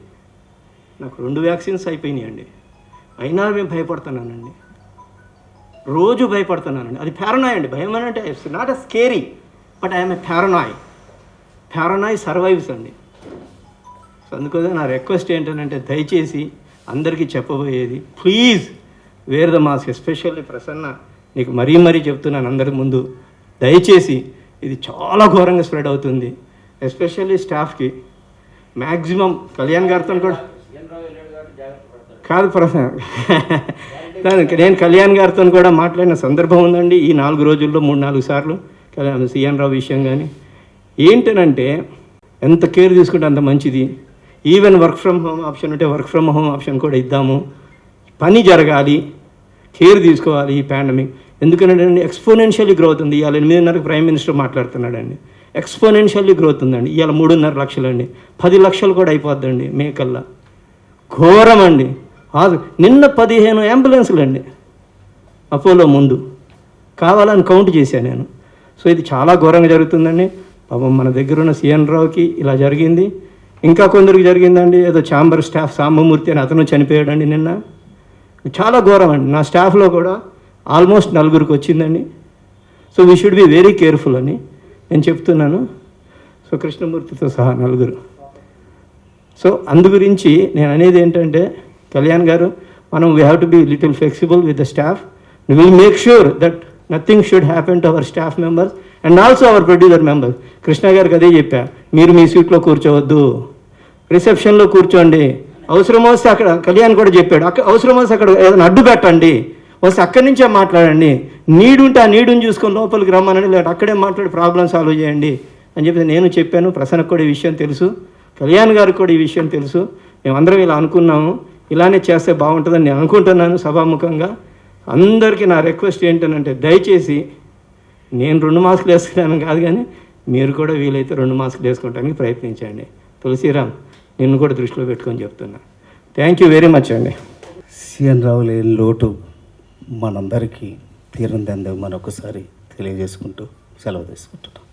నాకు 2 వ్యాక్సిన్స్ అయిపోయినాయండి, అయినా మేము భయపడుతున్నానండి, రోజు భయపడుతున్నానండి. అది పారనాయ్ అండి. భయం అని అంటే it's not a scary, but I'm a paranoid survives అండి. సో అందుకోసం నా రిక్వెస్ట్ ఏంటంటే, దయచేసి అందరికీ చెప్పబోయేది, please wear the mask. Especially Prasanna, నీకు మరీ చెప్తున్నాను అందరి ముందు, దయచేసి ఇది చాలా ఘోరంగా స్ప్రెడ్ అవుతుంది. ఎస్పెషల్లీ స్టాఫ్కి మ్యాక్సిమం. కళ్యాణ్ గారితో కూడా కాదు ప్రసన్న, నేను కళ్యాణ్ గారితో కూడా మాట్లాడిన సందర్భం ఉందండి ఈ 4 రోజుల్లో 3-4 సార్లు. సీఎన్ రావు విషయం కానీ ఏంటనంటే, ఎంత కేర్ తీసుకుంటే అంత మంచిది. Even work from home option ఉంటే వర్క్ ఫ్రమ్ హోమ్ ఆప్షన్ కూడా ఇద్దాము. పని జరగాలి, కేర్ తీసుకోవాలి ఈ పాండమిక్. ఎందుకంటే ఎక్స్పోనెన్షియల్లీ గ్రోత్ ఉంది. ఇవాళ 8:30కి ప్రైమ్ మినిస్టర్ మాట్లాడుతున్నాడండి. ఎక్స్పోనెన్షియల్లీ గ్రోత్ ఉందండి. ఇవాళ 3.5 లక్షలండి, 10 లక్షలు కూడా అయిపోద్దండి మే కల్లా. ఘోరం అండి. నిన్న 15 అంబులెన్సులు అండి అపోలో ముందు, కావాలని కౌంట్ చేశాను నేను. సో ఇది చాలా ఘోరంగా జరుగుతుందండి. పాపం మన దగ్గర ఉన్న సీఎన్ రావుకి ఇలా జరిగింది, ఇంకా కొందరికి జరిగిందండి. ఏదో ఛాంబర్ స్టాఫ్ సాంబమూర్తి అని అతను చనిపోయాడండి నిన్న. చాలా ఘోరం అండి. నా స్టాఫ్లో కూడా ఆల్మోస్ట్ 4 వచ్చిందండి. So we should be very careful అని నేను చెప్తున్నాను. సో కృష్ణమూర్తితో సహా 4. సో అందు గురించి నేను అనేది ఏంటంటే, కళ్యాణ్ గారు, మనం we have to be little flexible with the staff. Will make sure that nothing should happen to our staff members and also our producer members. Krishna గారికి అదే చెప్పా, మీరు మీ సీట్లో కూర్చోవద్దు, రిసెప్షన్లో కూర్చోండి. అవసరం వస్తే అక్కడ, కళ్యాణ్ కూడా చెప్పాడు, అవసరం వస్తే అక్కడ ఏదైనా అడ్డు పెట్టండి, వస్తే అక్కడి నుంచే మాట్లాడండి. నీడుంటే ఆ నీడుని చూసుకొని లోపలికి రమ్మనండి, లేదంటే అక్కడే మాట్లాడి ప్రాబ్లం సాల్వ్ చేయండి అని చెప్పి నేను చెప్పాను. ప్రసన్నకు కూడా ఈ విషయం తెలుసు, కళ్యాణ్ గారికి కూడా ఈ విషయం తెలుసు. మేమందరం ఇలా అనుకున్నాము, ఇలానే చేస్తే బాగుంటుందని నేను అనుకుంటున్నాను. సభాముఖంగా అందరికీ నా రిక్వెస్ట్ ఏంటంటే, దయచేసి నేను 2 మాస్కులు వేస్తున్నాను కాదు, కానీ మీరు కూడా వీలైతే 2 మాస్కులు వేసుకోవడానికి ప్రయత్నించండి. తులసిరామ్, నిన్ను కూడా దృష్టిలో పెట్టుకొని చెప్తున్నా. థ్యాంక్ యూ వెరీ మచ్ అండి. సిఎన్ రావు లేని లోటు మనందరికీ తీరందని మరొకసారి తెలియజేసుకుంటూ సెలవు తీసుకుంటున్నాం.